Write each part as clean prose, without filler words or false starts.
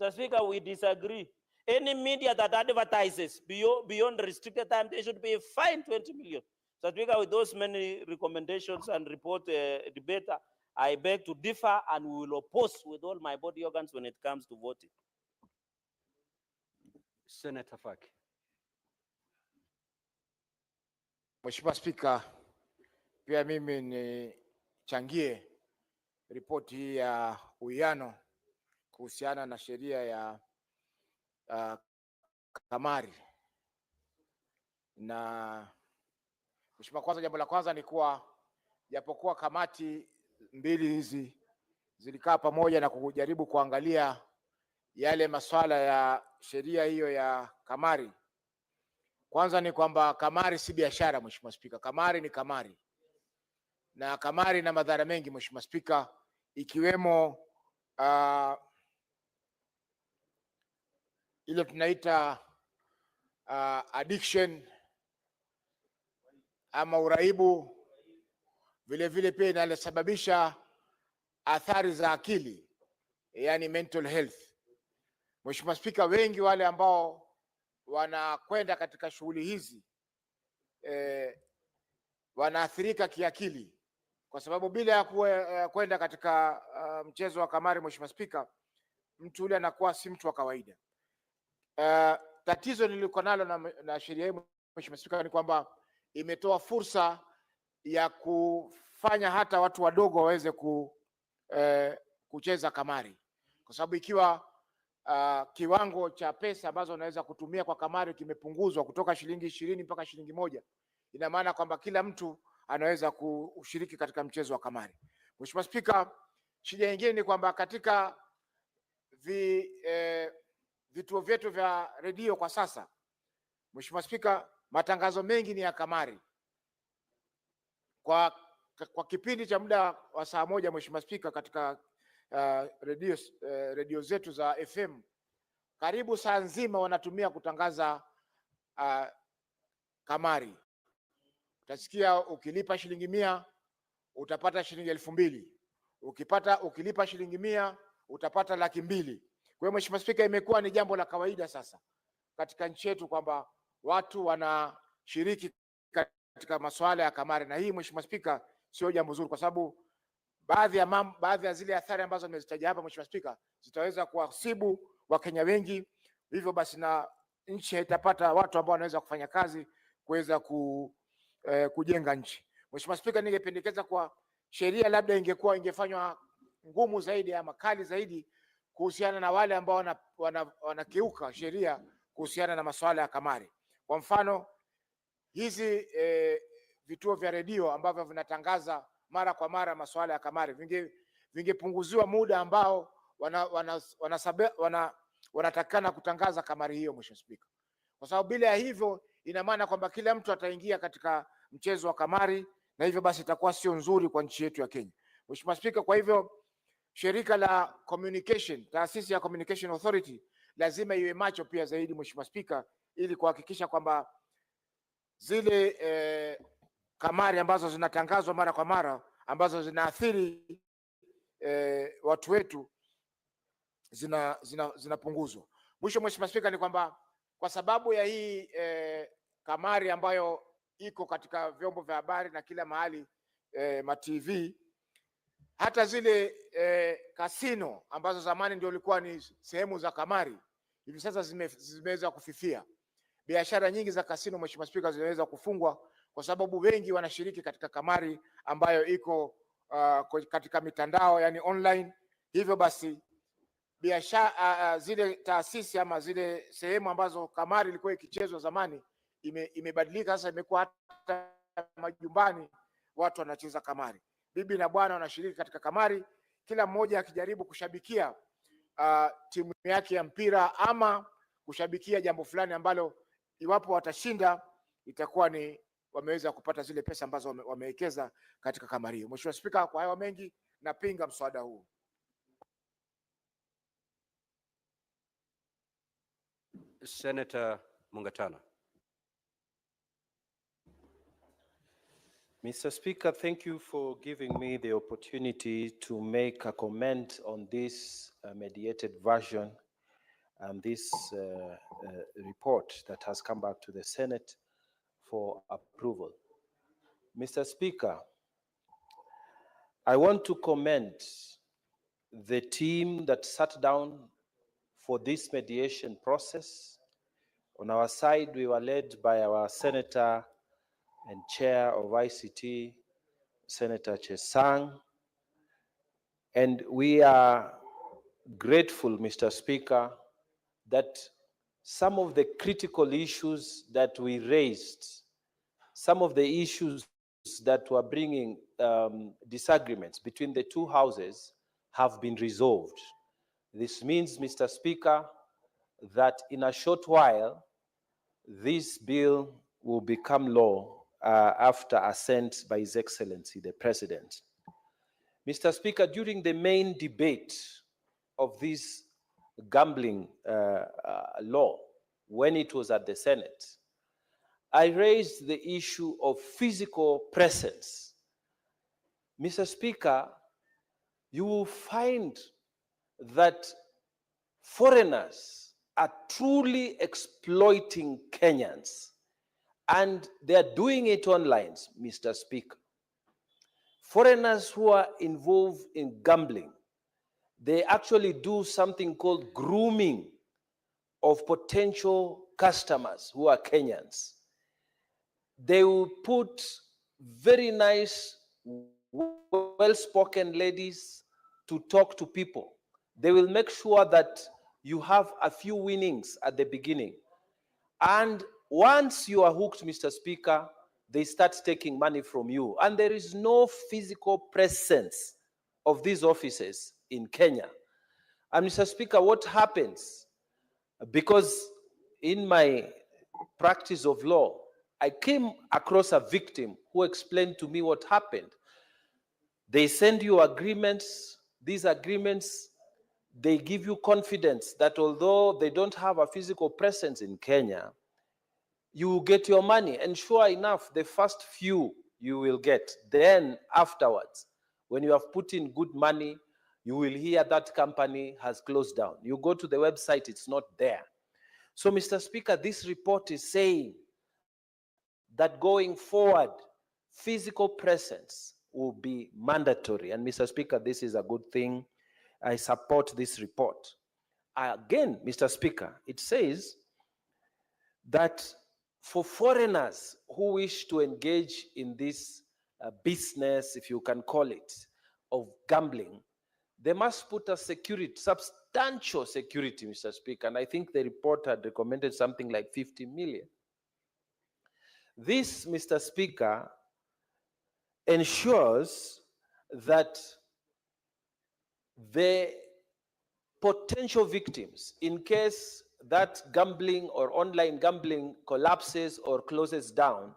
Mr. Speaker, we disagree. Any media that advertises beyond restricted time, they should be fined 20 million. Mr. Speaker, with those many recommendations and report debate, I beg to differ and we will oppose with all my body organs when it comes to voting. Senator Faki. Mheshimiwa Spika, pia mimi nichangie ripoti hii ya uwiano kuhusiana na sheria ya kamari. Na Mheshimiwa, kwanza jambo la kwanza ni kuwa japokuwa kamati mbili hizi zilikaa pamoja na kujaribu kuangalia yale masuala ya sheria hiyo ya kamari. Kwanza ni kwamba kamari si biashara, Mheshimiwa Spika. Kamari ni kamari. Na kamari na madhara mengi, Mheshimiwa Spika, ikiwemo ile tunaita addiction ama uraibu, vile vile pia inasababisha athari za akili, yani mental health. Mheshimiwa Spika, wengi wale ambao wanakwenda katika shughuli hizi wanaathirika kiakili, kwa sababu bila ya kwenda katika mchezo wa kamari, Mheshimiwa Spika, mtu yule anakuwa si mtu wa kawaida. Tatizo niliko nalo na sheria hii, Mheshimiwa Spika, ni kwamba imetoa fursa ya kufanya hata watu wadogo waweze kucheza kamari, kwa sababu ikiwa kiwango cha pesa ambazo unaweza kutumia kwa kamari kimepunguzwa kutoka shilingi 20 mpaka shilingi 1, ina maana kwamba kila mtu anaweza kushiriki katika mchezo wa kamari. Mheshimiwa Spika, shida nyingine ni kwamba katika vituo vyetu vya redio kwa sasa, Mheshimiwa Spika, matangazo mengi ni ya kamari. Kwa kipindi cha muda wa saa moja, Mheshimiwa Spika, katika redio zetu za FM karibu saa nzima wanatumia kutangaza kamari. Utasikia ukilipa shilingi 100 utapata shilingi 2000. Ukilipa shilingi 100 utapata 200,000. Kwa hiyo Mheshimiwa Spika, imekuwa ni jambo la kawaida sasa katika nchi yetu kwamba watu wanashiriki katika masuala ya kamari, na hii Mheshimiwa Spika sio jambo zuri, kwa sababu baadhi ya zile athari ambazo nimezitaja hapa, Mheshimiwa Spika, zitaweza kuwasibu Wakenya wengi. Hivyo basi na nchi itapata watu ambao wanaweza kufanya kazi kuweza kujenga nchi. Mheshimiwa Spika, ningependekeza kwa sheria labda ingefanywa ngumu zaidi ama kali zaidi kuhusiana na wale ambao wanakiuka sheria kuhusiana na masuala ya kamari. Kwa mfano, hizi vituo vya redio ambavyo vinatangaza mara kwa mara masuala ya kamari vingepunguziwa muda ambao wanatakana kutangaza kamari hiyo, Mheshimiwa Spika, kwa sababu bila ya hivyo ina maana kwamba kila mtu ataingia katika mchezo wa kamari, na hivyo basi itakuwa sio nzuri kwa nchi yetu ya Kenya, Mheshimiwa Spika. Kwa hivyo shirika la communication, taasisi ya Communication Authority lazima iwe macho pia zaidi, Mheshimiwa Spika, ili kuhakikisha kwamba zile kamari ambazo zinatangazwa mara kwa mara ambazo zinaathiri watu wetu zinapunguzwa. Mwisho Mheshimiwa Spika, ni kwamba kwa sababu ya hii kamari ambayo iko katika vyombo vya habari na kila mahali, ma TV, hata zile kasino ambazo zamani ndio ilikuwa ni sehemu za kamari, hivi sasa zimeweza kufifia. Biashara nyingi za kasino, Mheshimiwa Spika, zinaweza kufungwa kwa sababu wengi wanashiriki katika kamari ambayo iko katika mitandao, yani online. Hivyo basi biashara zile taasisi ama zile sehemu ambazo kamari ilikuwa ikichezwa zamani imebadilika sasa, imekuwa hata majumbani watu wanacheza kamari. Bibi na bwana wanashiriki katika kamari, kila mmoja akijaribu kushabikia timu yake ya mpira ama kushabikia jambo fulani ambalo iwapo watashinda itakuwa ni wameweza kupata zile pesa ambazo wamewekeza katika kamari hiyo. Mheshimiwa Spika, kwa hayo mengi napinga mswada huu. Senator Mungatana. Mr. Speaker, thank you for giving me the opportunity to make a comment on this mediated version and this report that has come back to the Senate for approval. Mr. Speaker, I want to commend the team that sat down for this mediation process. On our side, we were led by our Senator and Chair of ICT, Senator Chesang, and we are grateful, Mr. Speaker, that some of the critical issues that we raised, some of the issues that were bringing disagreements between the two houses have been resolved. This means, Mr. Speaker, that in a short while, this bill will become law after assent by His Excellency, the President. Mr. Speaker, during the main debate of this gambling law, when it was at the Senate, I raised the issue of physical presence. Mr. Speaker, you will find that foreigners are truly exploiting Kenyans, and they are doing it online, Mr. Speaker. Foreigners who are involved in gambling, they actually do something called grooming of potential customers who are Kenyans. They will put very nice, well-spoken ladies to talk to people. They will make sure that you have a few winnings at the beginning. And once you are hooked, Mr. Speaker, they start taking money from you. And there is no physical presence of these offices in Kenya. And Mr. Speaker, what happens? Because in my practice of law, I came across a victim who explained to me what happened. They send you agreements. These agreements, they give you confidence that although they don't have a physical presence in Kenya, you will get your money. And sure enough, the first few you will get. Then afterwards, when you have put in good money, you will hear that company has closed down. You go to the website, it's not there. So, Mr. Speaker, this report is saying that going forward, physical presence will be mandatory. And Mr. Speaker, this is a good thing. I support this report. Again, Mr. Speaker, it says that for foreigners who wish to engage in this business, if you can call it, of gambling, they must put a security, substantial security, Mr. Speaker. And I think the report had recommended something like 50 million. This, Mr. Speaker, ensures that the potential victims, in case that gambling or online gambling collapses or closes down,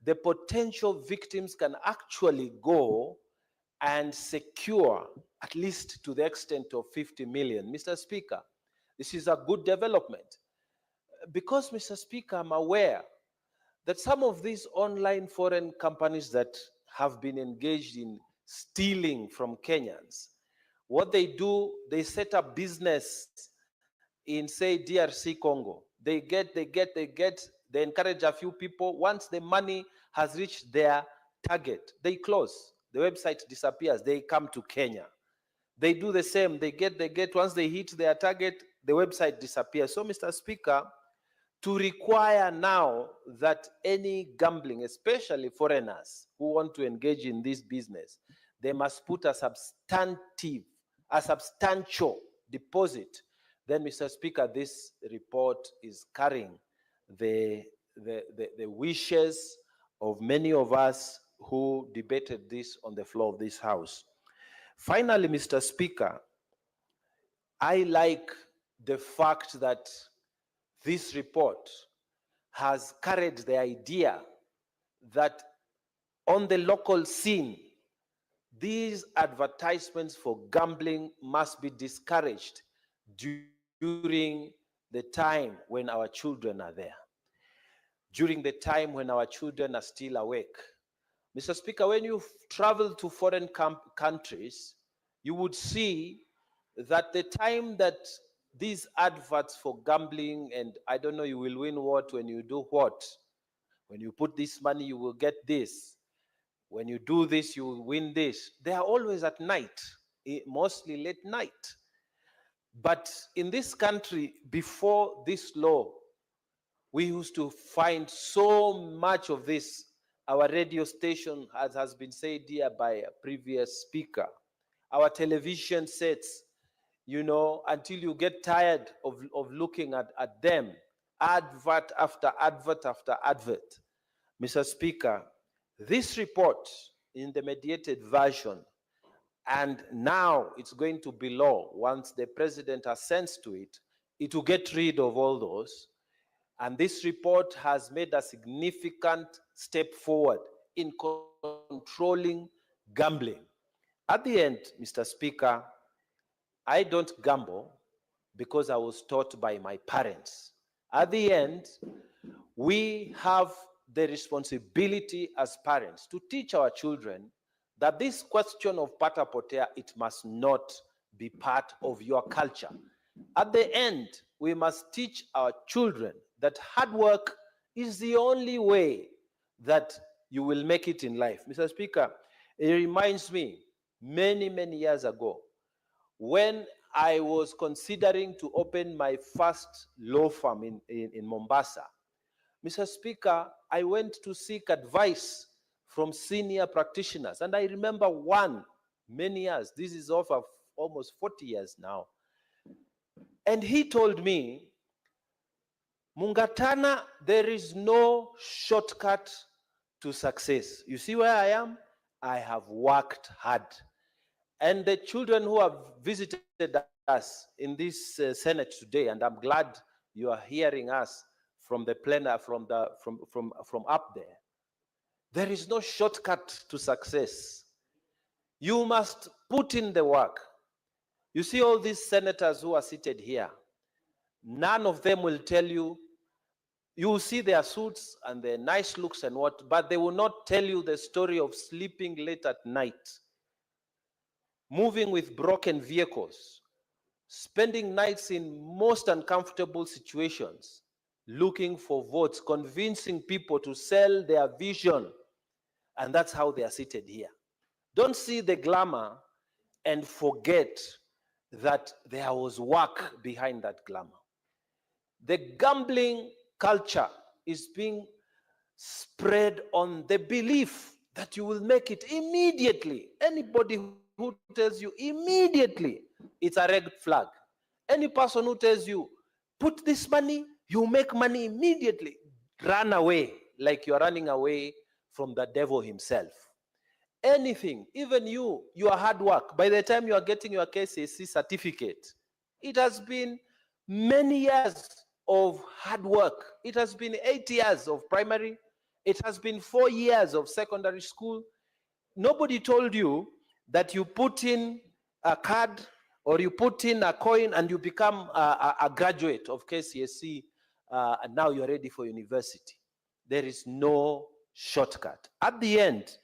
the potential victims can actually go and secure at least to the extent of 50 million. Mr. Speaker, this is a good development. Because, Mr. Speaker, I'm aware that some of these online foreign companies that have been engaged in stealing from Kenyans, what they do, they set up business in, say, DRC Congo. They encourage a few people. Once the money has reached their target, they close. The website disappears. They come to Kenya. They do the same. They get, once they hit their target, the website disappears. So, Mr. Speaker, to require now that any gambling, especially foreigners who want to engage in this business, they must put a substantial deposit. Then, Mr. Speaker, this report is carrying the wishes of many of us who debated this on the floor of this House. Finally, Mr. Speaker, I like the fact that this report has carried the idea that on the local scene, these advertisements for gambling must be discouraged during the time when our children are there, during the time when our children are still awake. Mr. Speaker, when you travel to foreign countries, you would see that the time that these adverts for gambling, and I don't know, you will win what when you do what. When you put this money, you will get this. When you do this, you will win this. They are always at night, mostly late night. But in this country, before this law, we used to find so much of this. Our radio station, as has been said here by a previous speaker, our television sets, you know, until you get tired of looking at them, advert after advert after advert. Mr. Speaker, this report in the mediated version, and now it's going to be law once the president assents to it, it will get rid of all those. And this report has made a significant step forward in controlling gambling. At the end, Mr. Speaker, I don't gamble because I was taught by my parents. At the end, we have the responsibility as parents to teach our children that this question of pata potea, it must not be part of your culture. At the end, we must teach our children that hard work is the only way that you will make it in life. Mr. Speaker, it reminds me many, many years ago when I was considering to open my first law firm in Mombasa. Mr. Speaker, I went to seek advice from senior practitioners, and I remember one many years, this is over almost 40 years now, and he told me, Mungatana, there is no shortcut to success. You see where I am? I have worked hard. And the children who have visited us in this Senate today, and I'm glad you are hearing us from the plenary, from up there. There is no shortcut to success. You must put in the work. You see all these senators who are seated here, none of them will tell you, you will see their suits and their nice looks and what, but they will not tell you the story of sleeping late at night, moving with broken vehicles, spending nights in most uncomfortable situations, looking for votes, convincing people to sell their vision. And that's how they are seated here. Don't see the glamour and forget that there was work behind that glamour. The gambling culture is being spread on the belief that you will make it immediately. Anybody who tells you immediately, it's a red flag. Any person who tells you, put this money, you make money immediately, run away like you're running away from the devil himself. Anything, even your hard work, by the time you are getting your KCSE certificate, it has been many years of hard work. It has been 8 years of primary. It has been 4 years of secondary school. Nobody told you that you put in a card or you put in a coin and you become a graduate of KCSE and now you're ready for university. There is no shortcut. At the end,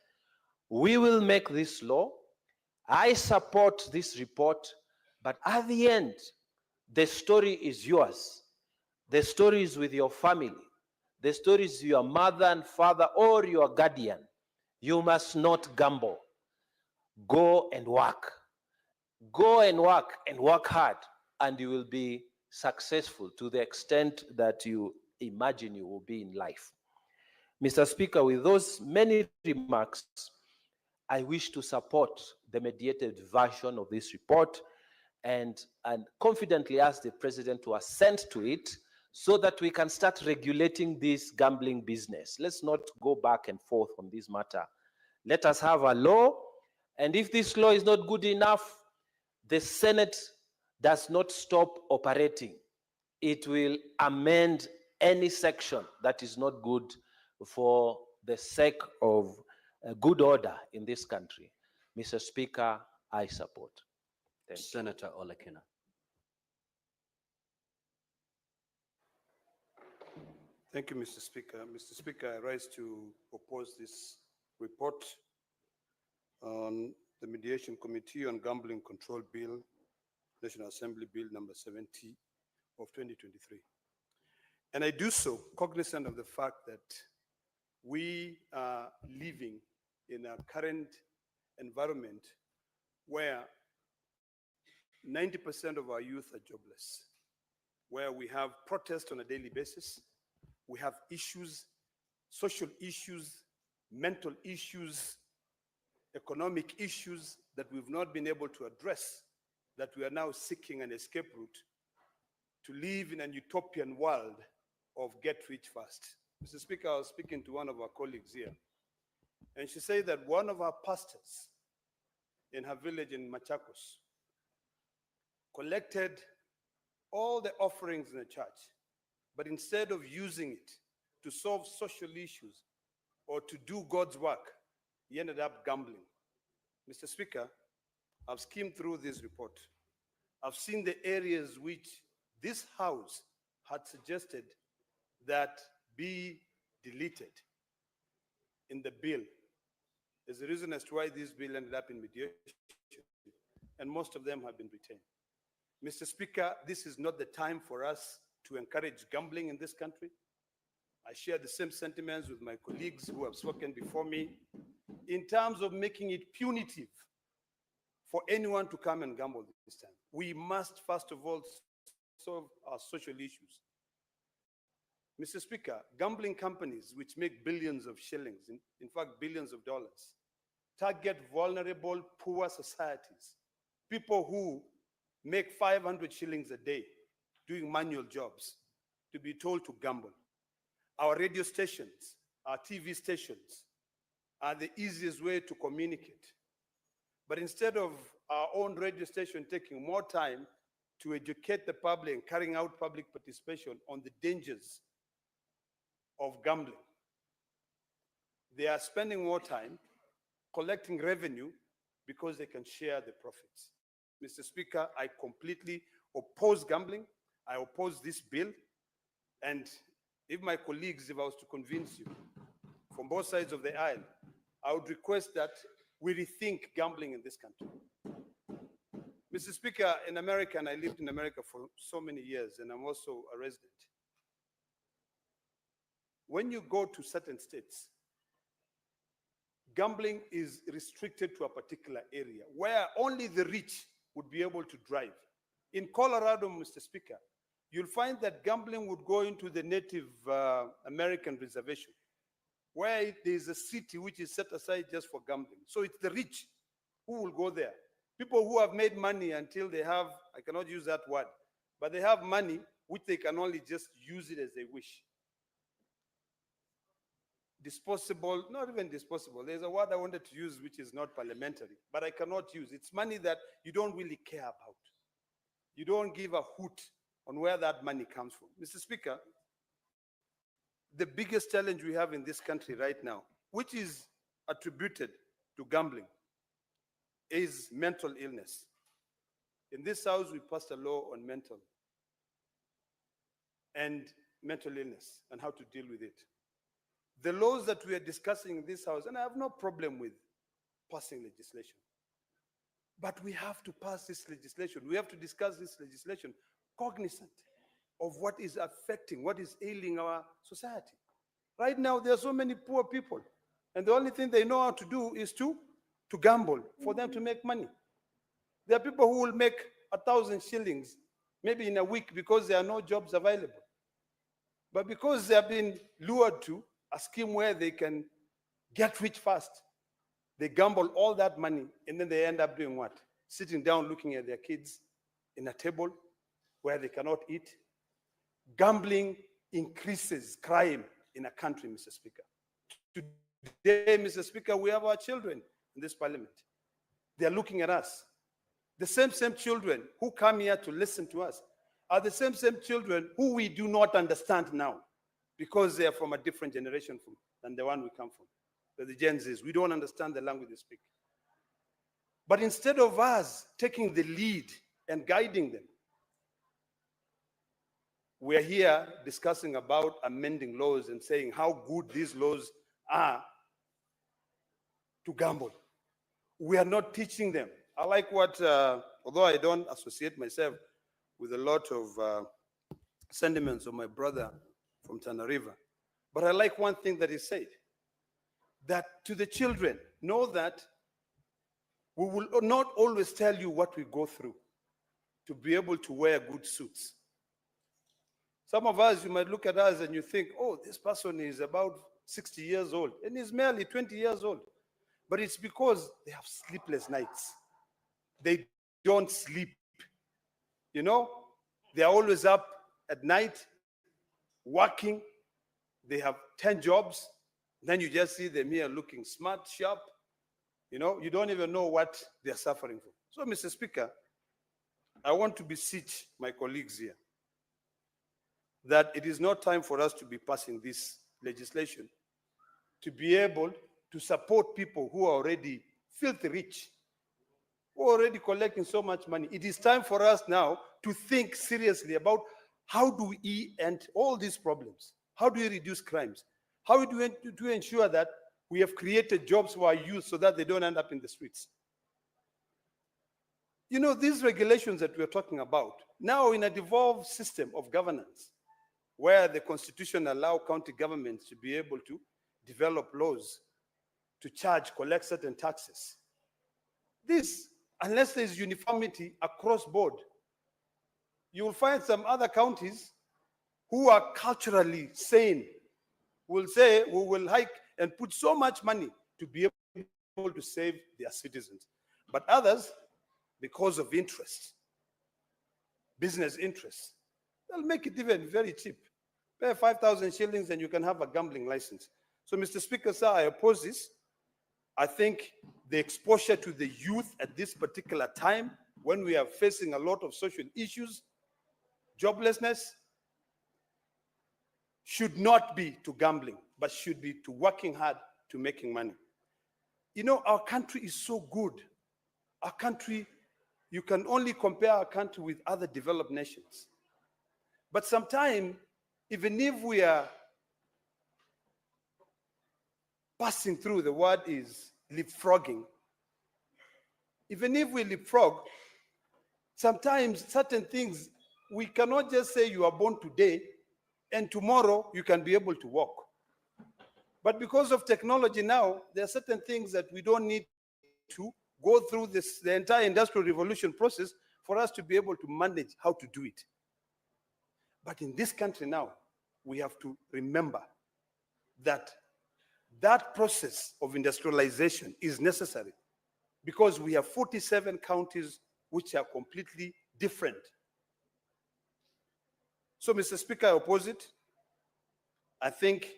we will make this law. I support this report, but at the end, the story is yours. The story is with your family. The story is your mother and father or your guardian. You must not gamble. Go and work. Go and work hard, and you will be successful to the extent that you imagine you will be in life. Mr. Speaker, with those many remarks, I wish to support the mediated version of this report and confidently ask the President to assent to it so that we can start regulating this gambling business. Let's not go back and forth on this matter. Let us have a law, and if this law is not good enough, the Senate does not stop operating. It will amend any section that is not good for the sake of good order in this country. Mr. Speaker, I support. Thank you. Senator Olekina. Thank you, Mr. Speaker. Mr. Speaker, I rise to propose this report on the Mediation Committee on Gambling Control Bill, National Assembly Bill number 70 of 2023. And I do so cognizant of the fact that we are living in a current environment where 90% of our youth are jobless, where we have protests on a daily basis, we have issues, social issues, mental issues, economic issues that we've not been able to address, that we are now seeking an escape route to live in an utopian world of get rich fast. Mr. Speaker, I was speaking to one of our colleagues here, and she said that one of our pastors in her village in Machakos collected all the offerings in the church, but instead of using it to solve social issues or to do God's work, he ended up gambling. Mr. Speaker, I've skimmed through this report. I've seen the areas which this House had suggested that be deleted in the bill. There's a reason as to why this bill ended up in mediation, and most of them have been retained. Mr. Speaker, this is not the time for us to encourage gambling in this country. I share the same sentiments with my colleagues who have spoken before me in terms of making it punitive for anyone to come and gamble this time. We must, first of all, solve our social issues. Mr. Speaker, gambling companies which make billions of shillings, in fact, billions of dollars, target vulnerable, poor societies, people who make 500 shillings a day doing manual jobs, to be told to gamble. Our radio stations, our TV stations are the easiest way to communicate. But instead of our own radio station taking more time to educate the public and carrying out public participation on the dangers of gambling, they are spending more time collecting revenue because they can share the profits. Mr. Speaker, I completely oppose gambling. I oppose this bill. And if my colleagues, if I was to convince you from both sides of the aisle, I would request that we rethink gambling in this country. Mr. Speaker, in America, and I lived in America for so many years, and I'm also a resident. When you go to certain states, gambling is restricted to a particular area where only the rich would be able to drive. In Colorado, Mr. Speaker, you'll find that gambling would go into the Native American reservation, where there's a city which is set aside just for gambling. So it's the rich who will go there. People who have made money until they have, I cannot use that word, but they have money which they can only just use it as they wish. Disposable, not even disposable. There's a word I wanted to use which is not parliamentary, but I cannot use. It's money that you don't really care about. You don't give a hoot on where that money comes from. Mr. Speaker, the biggest challenge we have in this country right now, which is attributed to gambling, is mental illness. In this house, we passed a law on mental illness and how to deal with it. The laws that we are discussing in this house, and I have no problem with passing legislation, but we have to pass this legislation. We have to discuss this legislation cognizant of what is affecting, what is ailing our society. Right now, there are so many poor people, and the only thing they know how to do is to gamble for them to make money. There are people who will make 1,000 shillings maybe in a week because there are no jobs available. But because they have been lured to a scheme where they can get rich fast, they gamble all that money, and then they end up doing what? Sitting down looking at their kids in a table where they cannot eat. Gambling increases crime in a country, Mr. Speaker. Today, Mr. Speaker, we have our children in this parliament. They are looking at us. The same children who come here to listen to us are the same children who we do not understand now, because they are from a different generation than the one we come from. They're the Gen Zs. We don't understand the language they speak. But instead of us taking the lead and guiding them, we are here discussing about amending laws and saying how good these laws are to gamble. We are not teaching them. I like what although I don't associate myself with a lot of sentiments of my brother from Tana River, but I like one thing that he said, that to the children, know that we will not always tell you what we go through to be able to wear good suits. Some of us, you might look at us and you think, oh, this person is about 60 years old, and he's merely 20 years old. But it's because they have sleepless nights. They don't sleep. You know, they're always up at night, working. They have 10 jobs. Then you just see them here looking smart, sharp. You know, you don't even know what they're suffering from. So, Mr. Speaker, I want to beseech my colleagues here that it is not time for us to be passing this legislation to be able to support people who are already filthy rich, who are already collecting so much money. It is time for us now to think seriously about how do we end all these problems? How do we reduce crimes? How do we ensure that we have created jobs for our youth so that they don't end up in the streets? You know, these regulations that we're talking about, now in a devolved system of governance, where the Constitution allows county governments to be able to develop laws to collect certain taxes. This, unless there's uniformity across board, you will find some other counties who are culturally sane will say, we will hike and put so much money to be able to save their citizens. But others, because of interest, business interests, they'll make it even very cheap. Pay 5,000 shillings and you can have a gambling license. So, Mr. Speaker, sir, I oppose this. I think the exposure to the youth at this particular time, when we are facing a lot of social issues, joblessness, should not be to gambling, but should be to working hard to making money. You know, our country is so good. Our country, you can only compare our country with other developed nations. But sometimes, even if we are passing through, the word is leapfrogging. Even if we leapfrog, sometimes certain things, we cannot just say you are born today and tomorrow you can be able to walk. But because of technology now, there are certain things that we don't need to go through the entire industrial revolution process for us to be able to manage how to do it. But in this country now, we have to remember that that process of industrialization is necessary because we have 47 counties which are completely different. So, Mr. Speaker, I oppose it. I think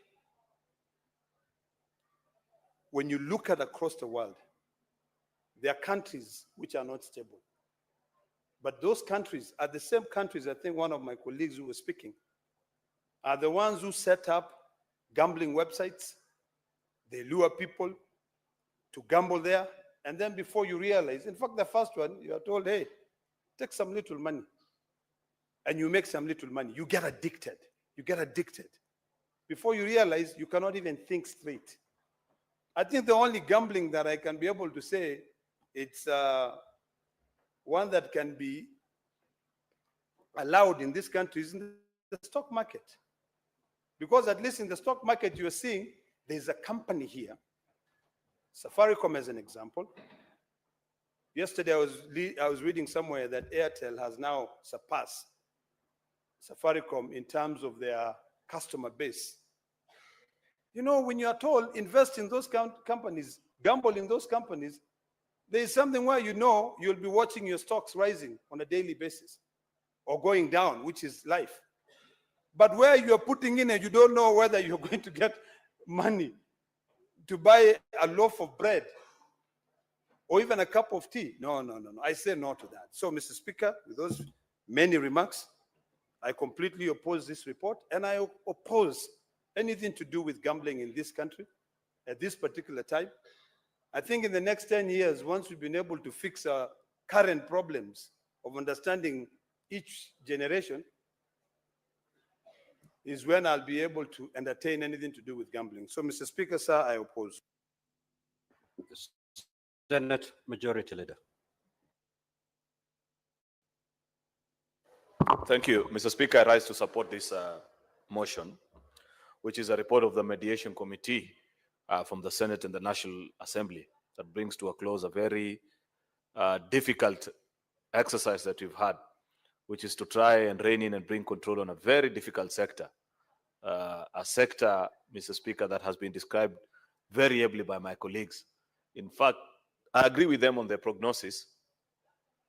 when you look at across the world, there are countries which are not stable. But those countries are the same countries, I think one of my colleagues who was speaking, are the ones who set up gambling websites. They lure people to gamble there. And then before you realize, in fact, the first one, you are told, hey, take some little money. And you make some little money. You get addicted. You get addicted. Before you realize, you cannot even think straight. I think the only gambling that I can be able to say, it's one that can be allowed in this country is in the stock market. Because at least in the stock market, you're seeing there's a company here, Safaricom as an example. Yesterday, I was reading somewhere that Airtel has now surpassed Safaricom in terms of their customer base. You know, when you are told invest in those companies, gamble in those companies, there is something where you know you'll be watching your stocks rising on a daily basis or going down, which is life. But where you're putting in and you don't know whether you're going to get money to buy a loaf of bread or even a cup of tea. No. I say no to that. So, Mr. Speaker, with those many remarks, I completely oppose this report, and I oppose anything to do with gambling in this country at this particular time. I think in the next 10 years, once we've been able to fix our current problems of understanding each generation, is when I'll be able to entertain anything to do with gambling. So, Mr. Speaker, sir, I oppose. Senate Majority Leader. Thank you, Mr. Speaker. I rise to support this motion, which is a report of the mediation committee from the Senate and the National Assembly that brings to a close a very difficult exercise that we've had, which is to try and rein in and bring control on a very difficult sector. A sector, Mr. Speaker, that has been described very ably by my colleagues. In fact, I agree with them on their prognosis.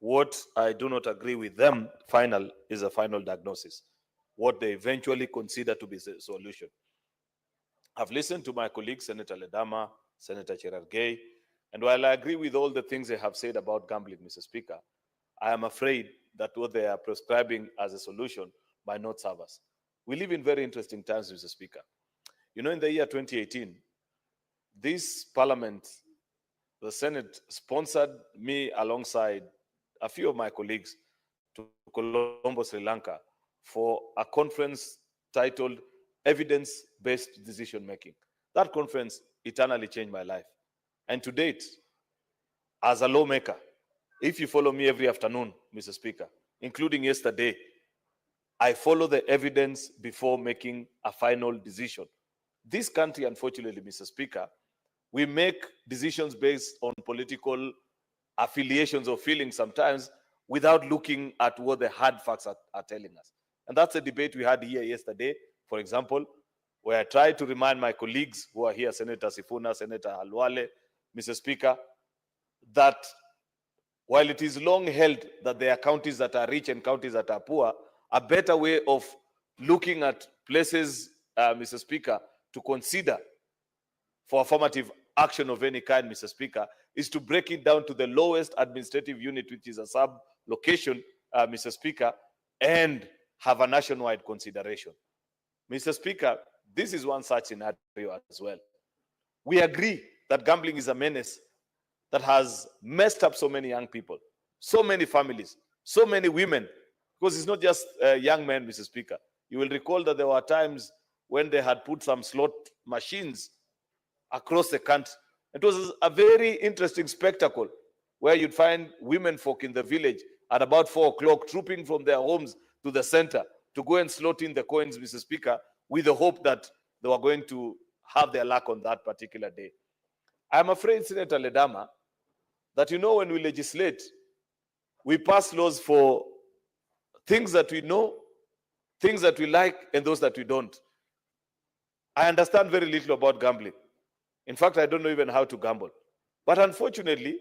What I do not agree with them, is a final diagnosis, what they eventually consider to be the solution. I've listened to my colleagues, Senator Ledama, Senator Cherargei, and while I agree with all the things they have said about gambling, Mr. Speaker, I am afraid that what they are prescribing as a solution might not serve us. We live in very interesting times, Mr. Speaker. You know, in the year 2018, this parliament, the Senate, sponsored me alongside a few of my colleagues to Colombo, Sri Lanka, for a conference titled Evidence-Based Decision Making. That conference eternally changed my life. And to date, as a lawmaker, if you follow me every afternoon, Mr. Speaker, including yesterday, I follow the evidence before making a final decision. This country, unfortunately, Mr. Speaker, we make decisions based on political affiliations or feelings sometimes without looking at what the hard facts are telling us. And that's a debate we had here yesterday, for example, where I tried to remind my colleagues who are here, Senator Sifuna, Senator Halwale, Mr. Speaker, that while it is long held that there are counties that are rich and counties that are poor, a better way of looking at places, Mr. Speaker, to consider for affirmative action of any kind, Mr. Speaker, is to break it down to the lowest administrative unit, which is a sub-location, Mr. Speaker, and have a nationwide consideration. Mr. Speaker, this is one such scenario as well. We agree that gambling is a menace that has messed up so many young people, so many families, so many women, because it's not just young men, Mr. Speaker. You will recall that there were times when they had put some slot machines across the country. It was a very interesting spectacle where you'd find women folk in the village at about 4 o'clock trooping from their homes to the center to go and slot in the coins, Mr. Speaker, with the hope that they were going to have their luck on that particular day. I'm afraid, Senator Ledama, that when we legislate, we pass laws for things that we know, things that we like, and those that we don't. I understand very little about gambling. In fact, I don't know even how to gamble. But unfortunately,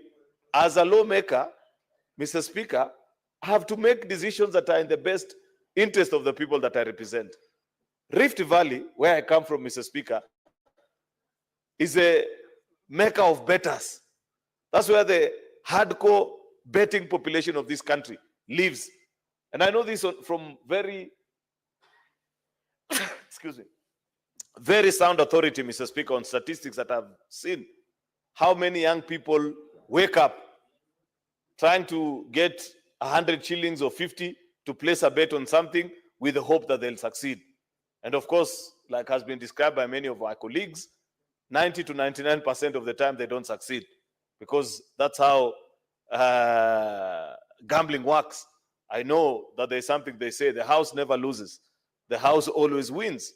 as a lawmaker, Mr. Speaker, I have to make decisions that are in the best interest of the people that I represent. Rift Valley, where I come from, Mr. Speaker, is a mecca of bettors. That's where the hardcore betting population of this country lives. And I know this from very, excuse me, very sound authority, Mr. Speaker, on statistics that I've seen. How many young people wake up trying to get 100 shillings or 50 to place a bet on something with the hope that they'll succeed. And of course, like has been described by many of our colleagues, 90 to 99% of the time they don't succeed, because that's how gambling works. I know that there's something they say, the house never loses, the house always wins.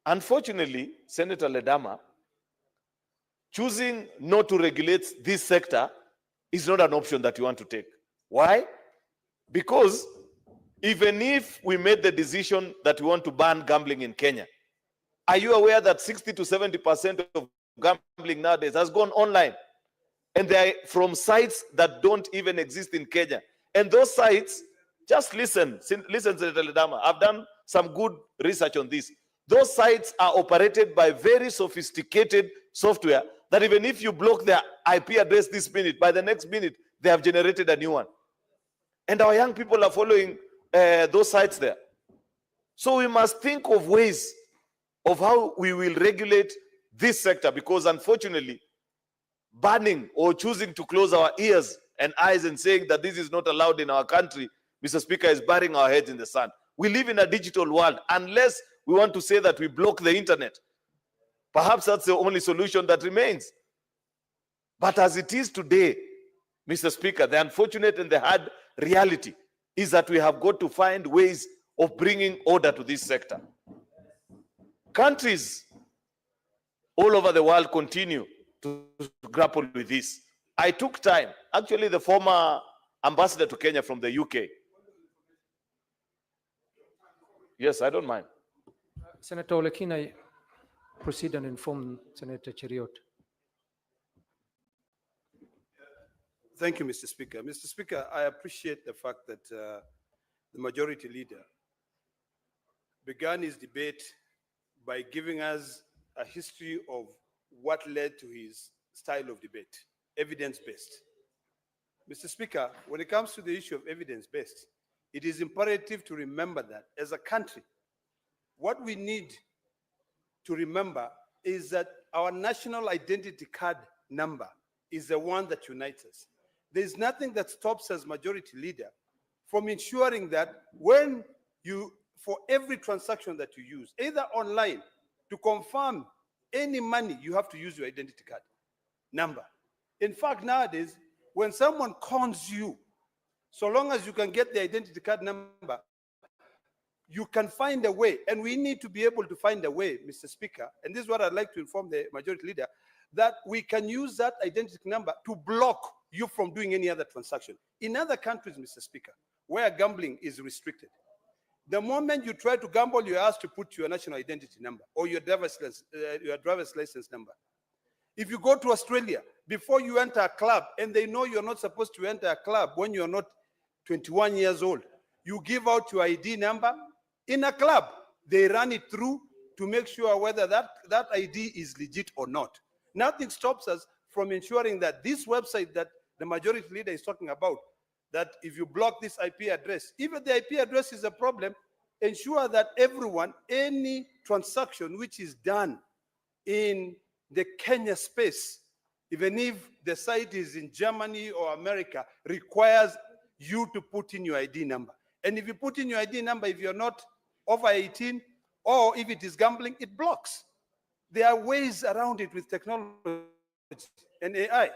Unfortunately, Senator Ledama, choosing not to regulate this sector is not an option that you want to take. Why? Because even if we made the decision that we want to ban gambling in Kenya, are you aware that 60 to 70% of gambling nowadays has gone online? And they are from sites that don't even exist in Kenya. And those sites, just listen, Senator Ledama, I've done some good research on this. Those sites are operated by very sophisticated software that even if you block their IP address this minute, by the next minute, they have generated a new one. And our young people are following those sites there. So we must think of ways of how we will regulate this sector, because unfortunately, banning or choosing to close our ears and eyes and saying that this is not allowed in our country, Mr. Speaker, is burying our heads in the sand. We live in a digital world. Unless we want to say that we block the internet, perhaps that's the only solution that remains. But as it is today, Mr. Speaker, the unfortunate and the hard reality is that we have got to find ways of bringing order to this sector. Countries all over the world continue to grapple with this. I took time, actually the former ambassador to Kenya from the UK. Yes, I don't mind. Senator Olekina, proceed and inform Senator Cheriot. Thank you, Mr. Speaker. Mr. Speaker, I appreciate the fact that the majority leader began his debate by giving us a history of what led to his style of debate, evidence-based. Mr. Speaker, when it comes to the issue of evidence-based, it is imperative to remember that as a country, what we need to remember is that our national identity card number is the one that unites us. There's nothing that stops us, majority leader, from ensuring that when you, for every transaction that you use, either online, to confirm any money, you have to use your identity card number. In fact, nowadays, when someone cons you, so long as you can get the identity card number, you can find a way, and we need to be able to find a way, Mr. Speaker, and this is what I'd like to inform the majority leader, that we can use that identity number to block you from doing any other transaction. In other countries, Mr. Speaker, where gambling is restricted, the moment you try to gamble, you're asked to put your national identity number or your driver's license number. If you go to Australia, before you enter a club, and they know you're not supposed to enter a club when you're not 21 years old, you give out your ID number. In a club, they run it through to make sure whether that ID is legit or not. Nothing stops us from ensuring that this website that the majority leader is talking about, that if you block this IP address, even the IP address is a problem, ensure that everyone, any transaction which is done in the Kenya space, even if the site is in Germany or America, requires you to put in your ID number. And if you put in your ID number, if you're not over 18, or if it is gambling, it blocks. There are ways around it with technology and AI.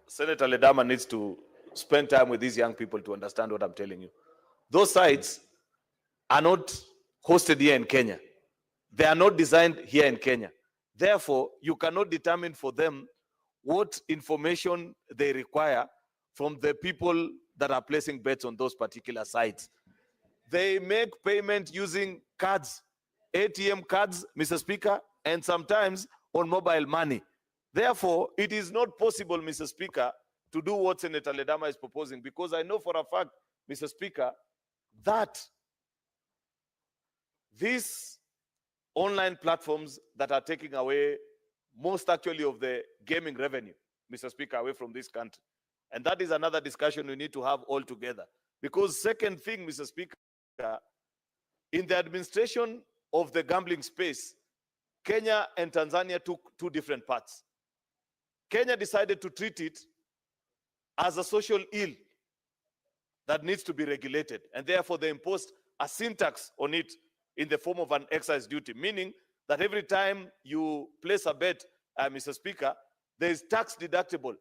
Senator Ledama needs to spend time with these young people to understand what I'm telling you. Those sites are not hosted here in Kenya. They are not designed here in Kenya. Therefore, you cannot determine for them what information they require from the people that are placing bets on those particular sites. They make payment using cards, ATM cards, Mr. Speaker, and sometimes on mobile money. Therefore, it is not possible, Mr. Speaker, to do what Senator Ledama is proposing, because I know for a fact, Mr. Speaker, that these online platforms that are taking away most actually of the gaming revenue, Mr. Speaker, away from this country. And that is another discussion we need to have all together. Because second thing, Mr. Speaker, in the administration of the gambling space, Kenya and Tanzania took two different paths. Kenya decided to treat it as a social ill that needs to be regulated. And therefore, they imposed a sin tax on it in the form of an excise duty, meaning that every time you place a bet, Mr. Speaker, there is tax deductible,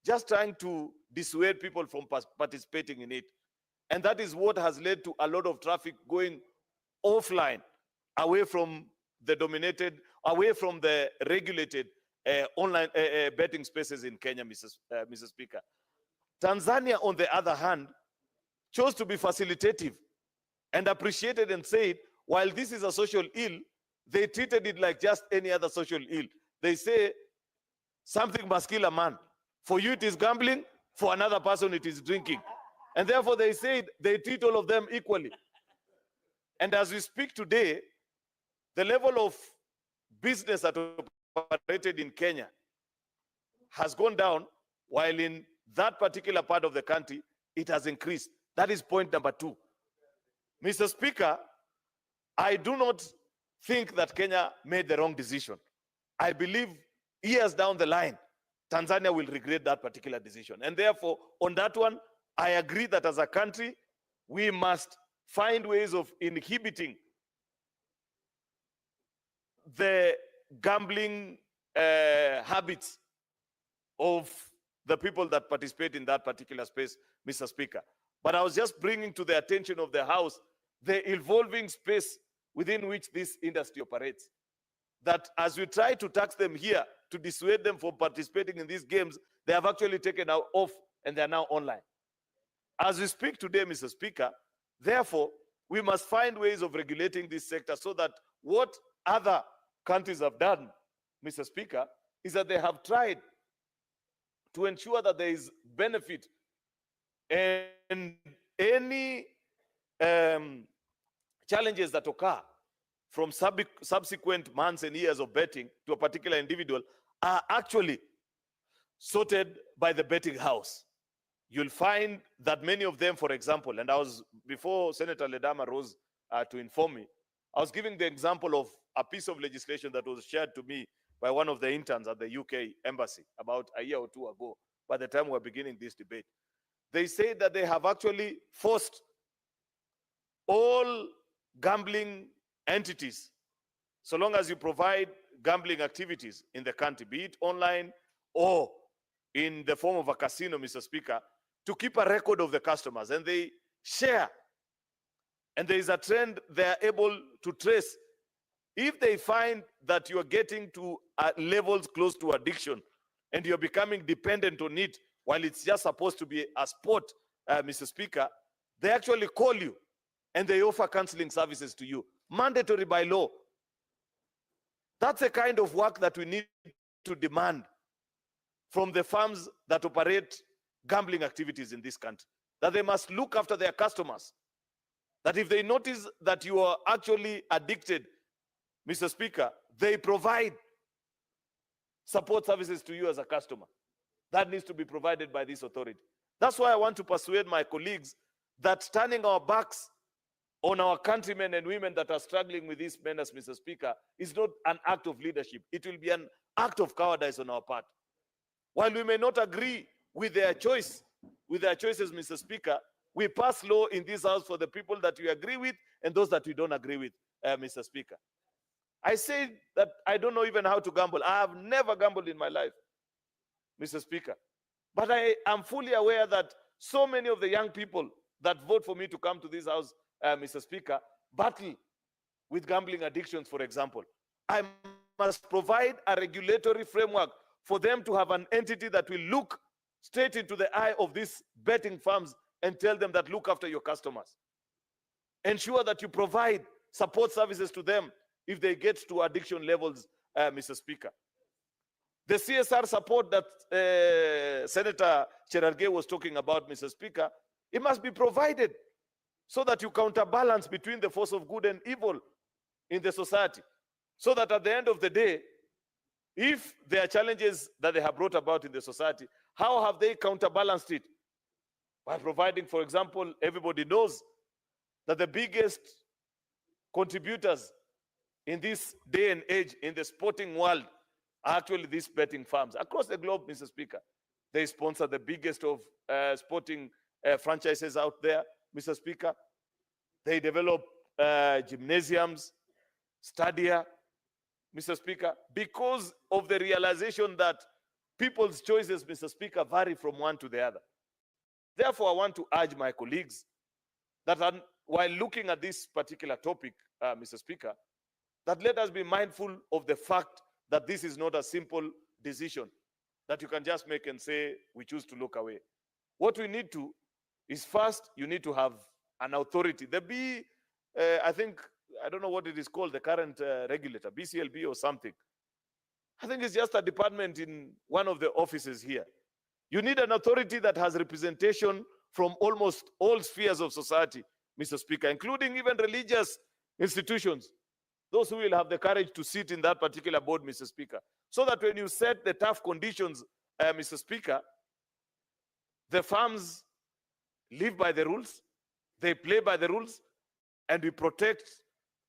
just trying to dissuade people from participating in it. And that is what has led to a lot of traffic going offline, away from the dominated, away from the regulated online betting spaces in Kenya, Mr. Speaker. Tanzania, on the other hand, chose to be facilitative and appreciated and said, while this is a social ill, they treated it like just any other social ill. They say, something must kill a man. For you, it is gambling. For another person, it is drinking. And therefore, they said they treat all of them equally. And as we speak today, the level of business that operated in Kenya has gone down, while in that particular part of the country, it has increased. That is point number two. Mr. Speaker, I do not think that Kenya made the wrong decision. I believe years down the line, Tanzania will regret that particular decision. And therefore, on that one, I agree that as a country, we must find ways of inhibiting the gambling habits of the people that participate in that particular space, Mr. Speaker. But I was just bringing to the attention of the House the evolving space within which this industry operates. That as we try to tax them here to dissuade them from participating in these games, they have actually taken off and they are now online. As we speak today, Mr. Speaker, therefore, we must find ways of regulating this sector so that what other countries have done, Mr. Speaker, is that they have tried to ensure that there is benefit and any challenges that occur from subsequent months and years of betting to a particular individual are actually sorted by the betting house. You'll find that many of them, for example, and before Senator Ledama rose to inform me, I was giving the example of a piece of legislation that was shared to me by one of the interns at the UK embassy about a year or two ago, by the time we were beginning this debate. They say that they have actually forced all gambling entities, so long as you provide gambling activities in the country, be it online or in the form of a casino, Mr. Speaker, to keep a record of the customers, and they share. And there is a trend they are able to trace. If they find that you are getting to levels close to addiction and you're becoming dependent on it, while it's just supposed to be a sport, Mr. Speaker, they actually call you and they offer counseling services to you, mandatory by law. That's the kind of work that we need to demand from the firms that operate gambling activities in this country, that they must look after their customers. That if they notice that you are actually addicted, Mr. Speaker, they provide support services to you as a customer. That needs to be provided by this authority. That's why I want to persuade my colleagues that turning our backs on our countrymen and women that are struggling with this menace, Mr. Speaker, is not an act of leadership. It will be an act of cowardice on our part. While we may not agree with their choices, Mr. Speaker, we pass law in this house for the people that we agree with and those that we don't agree with, Mr. Speaker. I say that I don't know even how to gamble. I have never gambled in my life, Mr. Speaker. But I am fully aware that so many of the young people that vote for me to come to this house, Mr. Speaker, battle with gambling addictions, for example. I must provide a regulatory framework for them to have an entity that will look straight into the eye of these betting firms and tell them that look after your customers. Ensure that you provide support services to them if they get to addiction levels, Mr. Speaker. The CSR support that Senator Cherargei was talking about, Mr. Speaker, it must be provided so that you counterbalance between the force of good and evil in the society. So that at the end of the day, if there are challenges that they have brought about in the society, how have they counterbalanced it? By providing, for example, everybody knows that the biggest contributors in this day and age in the sporting world are actually these betting firms. Across the globe, Mr. Speaker, they sponsor the biggest of sporting franchises out there, Mr. Speaker. They develop gymnasiums, stadia, Mr. Speaker, because of the realization that people's choices, Mr. Speaker, vary from one to the other. Therefore, I want to urge my colleagues that while looking at this particular topic, Mr. Speaker, that let us be mindful of the fact that this is not a simple decision that you can just make and say, we choose to look away. What we need to is first, you need to have an authority. I think, I don't know what it is called, the current regulator, BCLB or something. I think it's just a department in one of the offices here. You need an authority that has representation from almost all spheres of society, Mr. Speaker, including even religious institutions. Those who will have the courage to sit in that particular board, Mr. Speaker, so that when you set the tough conditions, Mr. Speaker, the firms live by the rules, they play by the rules, and we protect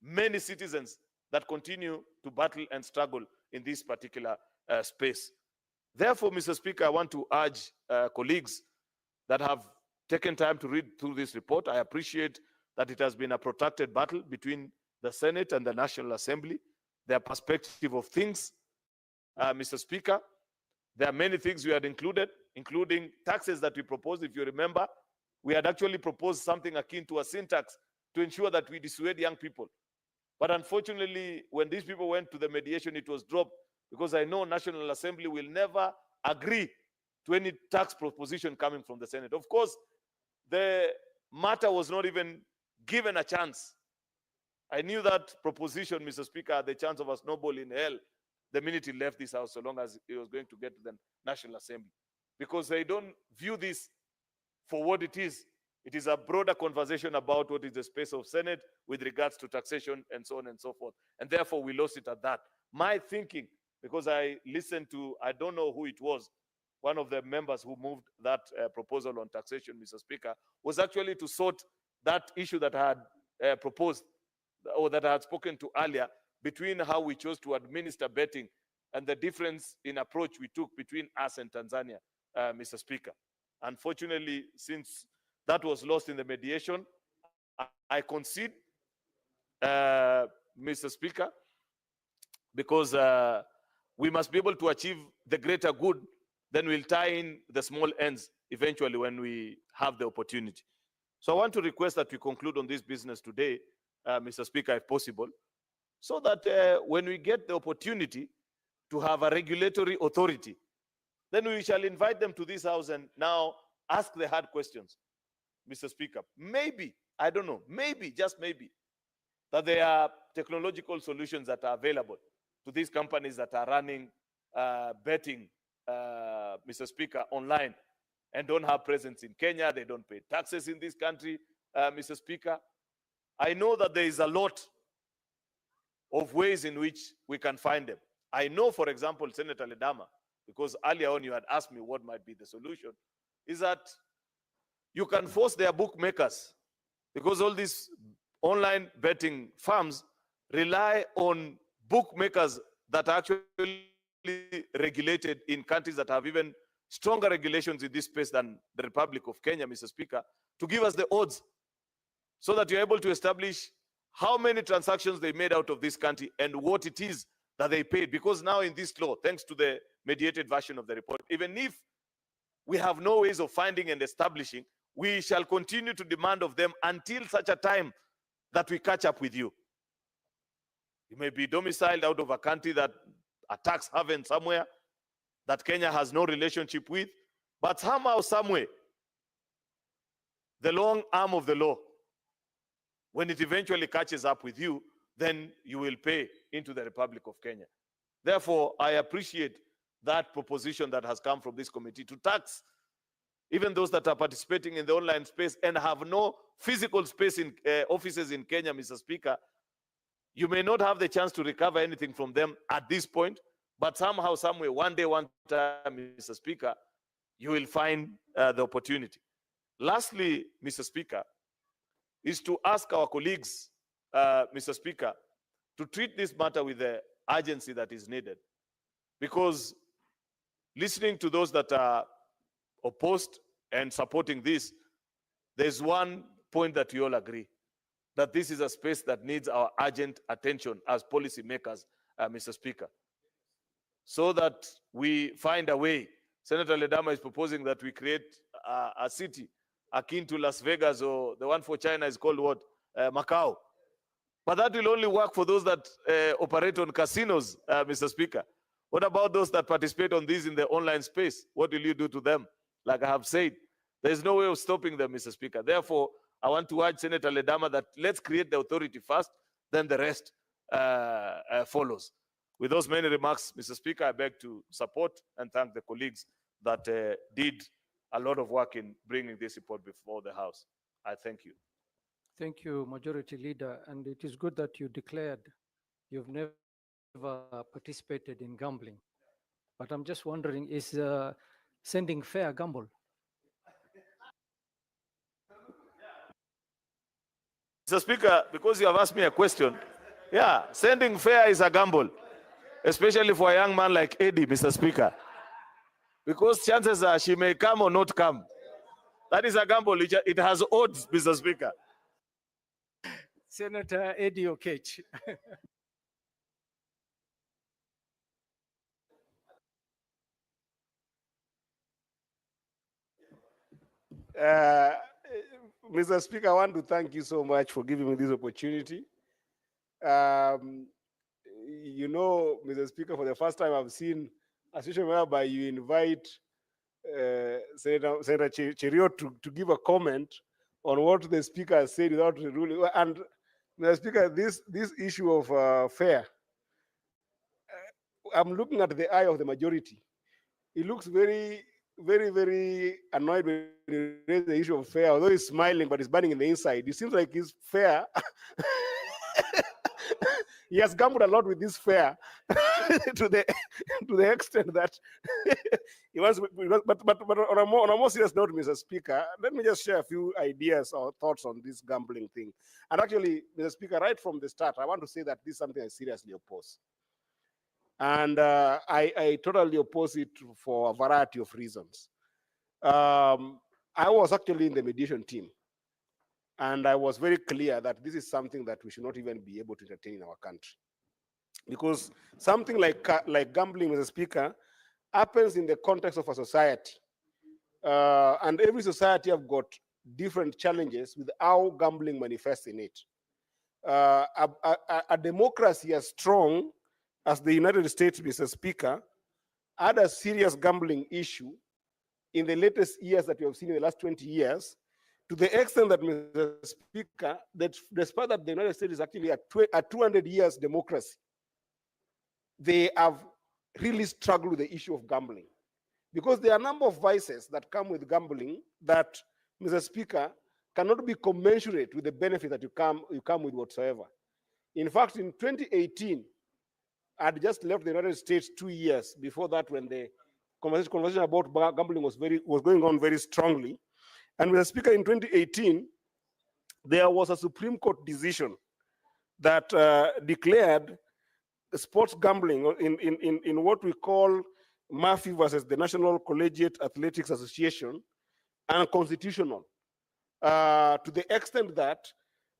many citizens that continue to battle and struggle in this particular space. Therefore, Mr. Speaker, I want to urge colleagues that have taken time to read through this report. I appreciate that it has been a protracted battle between the Senate and the National Assembly, their perspective of things. Mr. Speaker, there are many things we had included including taxes that we proposed. If you remember, we had actually proposed something akin to a sin tax to ensure that we dissuade young people. But unfortunately, when these people went to the mediation, it was dropped, because I know National Assembly will never agree to any tax proposition coming from the Senate. Of course, the matter was not even given a chance. I knew that proposition, Mr. Speaker, had the chance of a snowball in hell the minute he left this house, so long as he was going to get to the National Assembly. Because they don't view this for what it is. It is a broader conversation about what is the space of Senate with regards to taxation and so on and so forth. And therefore, we lost it at that. My thinking, because I listened to, I don't know who it was, one of the members who moved that proposal on taxation, Mr. Speaker, was actually to sort that issue that I had proposed, or that I had spoken to earlier, between how we chose to administer betting and the difference in approach we took between us and Tanzania, Mr. Speaker. Unfortunately, since that was lost in the mediation, I concede, Mr. Speaker, because we must be able to achieve the greater good, then we'll tie in the small ends eventually when we have the opportunity. So I want to request that we conclude on this business today, Mr. Speaker, if possible, so that when we get the opportunity to have a regulatory authority, then we shall invite them to this house and now ask the hard questions, Mr. Speaker. Maybe, I don't know, maybe, just maybe, that there are technological solutions that are available to these companies that are running betting, Mr. Speaker, online, and don't have presence in Kenya. They don't pay taxes in this country, Mr. Speaker. I know that there is a lot of ways in which we can find them. I know, for example, Senator Ledama, because earlier on you had asked me what might be the solution, is that you can force their bookmakers, because all these online betting firms rely on bookmakers that are actually regulated in countries that have even stronger regulations in this space than the Republic of Kenya, Mr. Speaker, to give us the odds so that you're able to establish how many transactions they made out of this country and what it is that they paid. Because now in this law, thanks to the mediated version of the report, even if we have no ways of finding and establishing, we shall continue to demand of them until such a time that we catch up with you. You may be domiciled out of a country that a tax haven somewhere that Kenya has no relationship with, but somehow, somewhere, the long arm of the law, when it eventually catches up with you, then you will pay into the Republic of Kenya. Therefore, I appreciate that proposition that has come from this committee to tax even those that are participating in the online space and have no physical space in offices in Kenya, Mr. Speaker. You may not have the chance to recover anything from them at this point, but somehow, somewhere, one day, one time, Mr. Speaker, you will find the opportunity. Lastly, Mr. Speaker, is to ask our colleagues, Mr. Speaker, to treat this matter with the urgency that is needed. Because listening to those that are opposed and supporting this, there's one point that we all agree, that this is a space that needs our urgent attention as policymakers, Mr. Speaker, so that we find a way. Senator Ledama is proposing that we create a city akin to Las Vegas, or the one for China is called what? Macau. But that will only work for those that operate on casinos, Mr. Speaker. What about those that participate on these in the online space? What will you do to them? Like I have said, there's no way of stopping them, Mr. Speaker. Therefore, I want to urge Senator Ledama that let's create the authority first, then the rest follows. With those many remarks, Mr. Speaker, I beg to support and thank the colleagues that did a lot of work in bringing this report before the House. I thank you. Thank you, Majority Leader. And it is good that you declared you've never participated in gambling. But I'm just wondering, is sending fare a gamble? Mr. Speaker, because you have asked me a question, yeah, sending fare is a gamble, especially for a young man like Eddie, Mr. Speaker. Because chances are she may come or not come. That is a gamble. It has odds, Mr. Speaker. Senator Eddie Okech. Uh, Mr. Speaker, I want to thank you so much for giving me this opportunity. You know, Mr. Speaker, for the first time I've seen a situation whereby you invite Senator Cherio to give a comment on what the Speaker has said without ruling. And Mr. Speaker, this issue of fair, I'm looking at the eye of the majority. He looks very, very annoyed when he raises the issue of fair, although he's smiling, but he's burning in the inside. It seems like he's fair. He has gambled a lot with this fair to the extent that he wants. But on a more serious note, Mr. Speaker, let me just share a few ideas or thoughts on this gambling thing. And actually, Mr. Speaker, right from the start, I want to say that this is something I seriously oppose. And I totally oppose it for a variety of reasons. I was actually in the mediation team, and I was very clear that this is something that we should not even be able to entertain in our country. Because something like gambling, Mr. Speaker, happens in the context of a society. And every society have got different challenges with how gambling manifests in it. A democracy as strong as the United States, Mr. Speaker, had a serious gambling issue in the latest years that we have seen in the last 20 years, to the extent that, Mr. Speaker, that despite that the United States is actually a 200 years democracy, they have really struggled with the issue of gambling. Because there are a number of vices that come with gambling that, Mr. Speaker, cannot be commensurate with the benefit that you come with whatsoever. In fact, in 2018, I had just left the United States 2 years before that, when the conversation about gambling was going on very strongly. And Mr. Speaker, in 2018, there was a Supreme Court decision that declared sports gambling in what we call Murphy versus the National Collegiate Athletics Association unconstitutional, to the extent that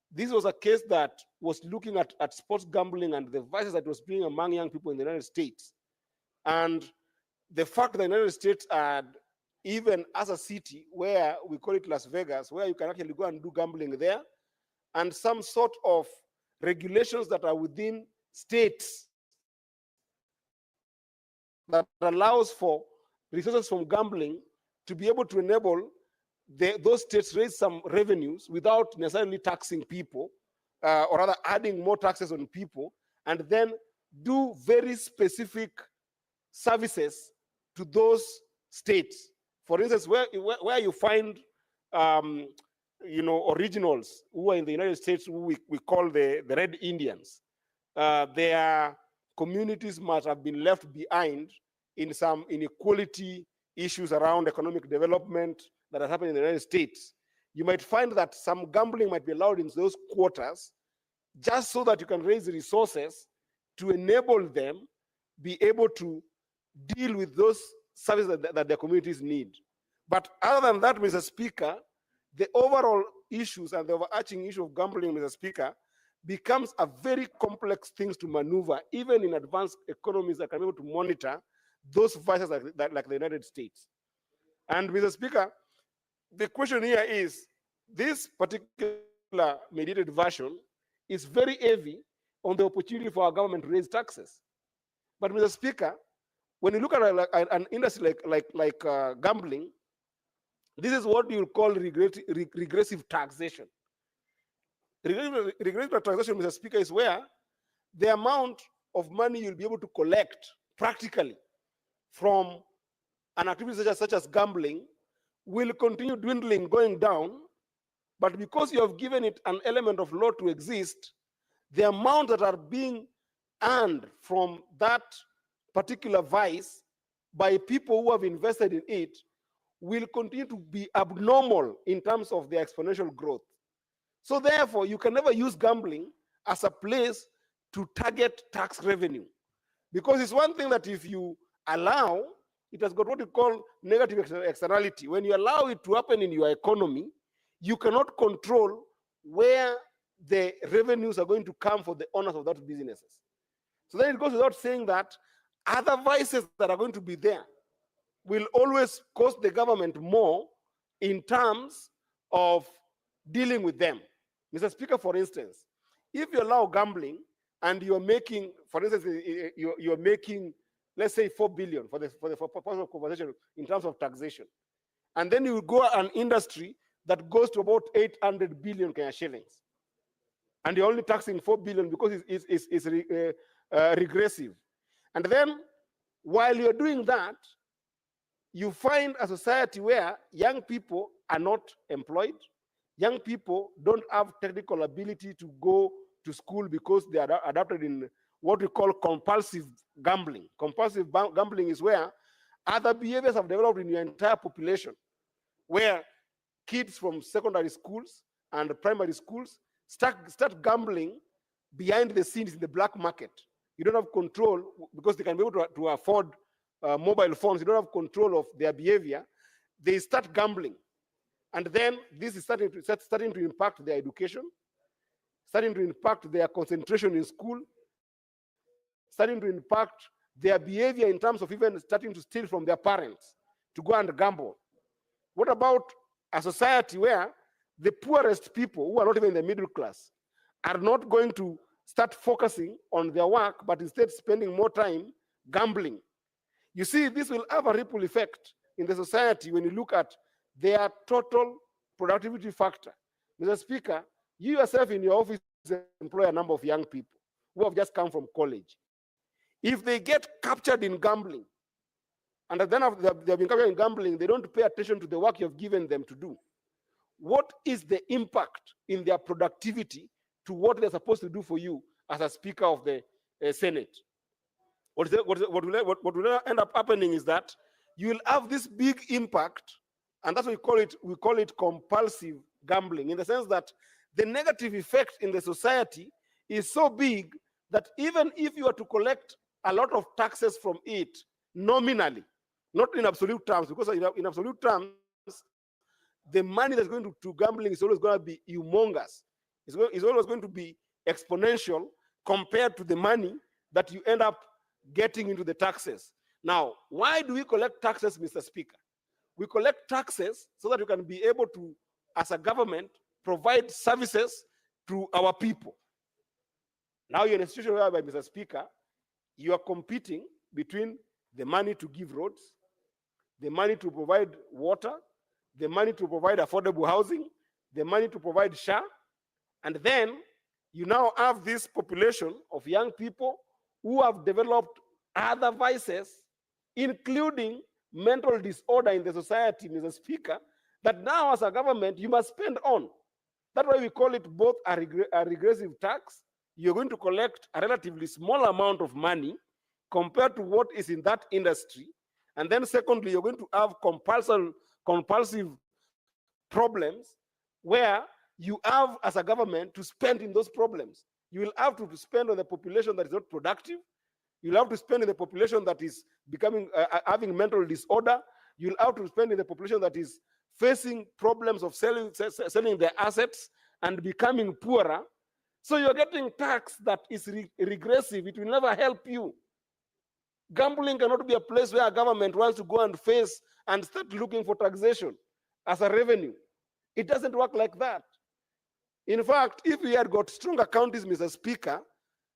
this was a case that was looking at sports gambling and the vices that was being among young people in the United States. And the fact that the United States had, even as a city where we call it Las Vegas, where you can actually go and do gambling there, and some sort of regulations that are within states that allows for resources from gambling to be able to enable those states raise some revenues without necessarily taxing people, or rather adding more taxes on people, and then do very specific services to those states. For instance, where you find originals who are in the United States, who we call the Red Indians, their communities must have been left behind in some inequality issues around economic development that has happened in the United States. You might find that some gambling might be allowed in those quarters, just so that you can raise resources to enable them be able to deal with those services that their communities need. But other than that, Mr. Speaker, the overall issues and the overarching issue of gambling, Mr. Speaker, becomes a very complex thing to maneuver, even in advanced economies that can be able to monitor those vices like the United States. And Mr. Speaker, the question here is, this particular mediated version is very heavy on the opportunity for our government to raise taxes. But Mr. Speaker, when you look at an industry like gambling, this is what you call regressive taxation. Regressive taxation, Mr. Speaker, is where the amount of money you'll be able to collect practically from an activity such as gambling will continue dwindling, going down, but because you have given it an element of law to exist, the amount that are being earned from that particular vice by people who have invested in it will continue to be abnormal in terms of their exponential growth. So therefore, you can never use gambling as a place to target tax revenue. Because it's one thing that if you allow, it has got what you call negative externality. When you allow it to happen in your economy, you cannot control where the revenues are going to come for the owners of those businesses. So then it goes without saying that other vices that are going to be there will always cost the government more in terms of dealing with them. Mr. Speaker, for instance, if you allow gambling and you're making, for instance, you're making, let's say 4 billion for purpose of conversation in terms of taxation, and then you go an industry that goes to about 800 billion Kenya shillings, and you're only taxing 4 billion because it's regressive. And then while you're doing that, you find a society where young people are not employed. Young people don't have technical ability to go to school because they are adapted in what we call compulsive gambling. Compulsive gambling is where other behaviors have developed in your entire population, where kids from secondary schools and primary schools start gambling behind the scenes in the black market. You don't have control because they can be able to afford mobile phones. You don't have control of their behavior. They start gambling. And then this is starting to impact their education, starting to impact their concentration in school, starting to impact their behavior in terms of even starting to steal from their parents to go and gamble. What about a society where the poorest people, who are not even in the middle class, are not going to start focusing on their work, but instead spending more time gambling? You see, this will have a ripple effect in the society when you look at their total productivity factor. Mr. Speaker, you yourself in your office employ a number of young people who have just come from college. If they get captured in gambling, and then after they've been captured in gambling, they don't pay attention to the work you've given them to do, what is the impact in their productivity to what they're supposed to do for you as a Speaker of the Senate? What will end up happening is that you will have this big impact, and that's what we call it compulsive gambling, in the sense that the negative effect in the society is so big that even if you are to collect a lot of taxes from it nominally, not in absolute terms, because in absolute terms, the money that's going to gambling is always going to be humongous. It's always going to be exponential compared to the money that you end up getting into the taxes. Now, why do we collect taxes, Mr. Speaker? We collect taxes so that you can be able to, as a government, provide services to our people. Now you're in a situation whereby, Mr. Speaker, you are competing between the money to give roads, the money to provide water, the money to provide affordable housing, the money to provide SHA, and then you now have this population of young people who have developed other vices, including mental disorder in the society, Mr. Speaker, that now as a government you must spend on. That's why we call it both a regressive tax. You're going to collect a relatively small amount of money compared to what is in that industry. And then secondly, you're going to have compulsive problems where you have, as a government, to spend in those problems. You will have to spend on the population that is not productive. You'll have to spend in the population that is becoming, having mental disorder. You'll have to spend in the population that is facing problems of selling their assets and becoming poorer. So you're getting tax that is regressive. It will never help you. Gambling cannot be a place where a government wants to go and face and start looking for taxation as a revenue. It doesn't work like that. In fact, if we had got stronger counties, Mr. Speaker,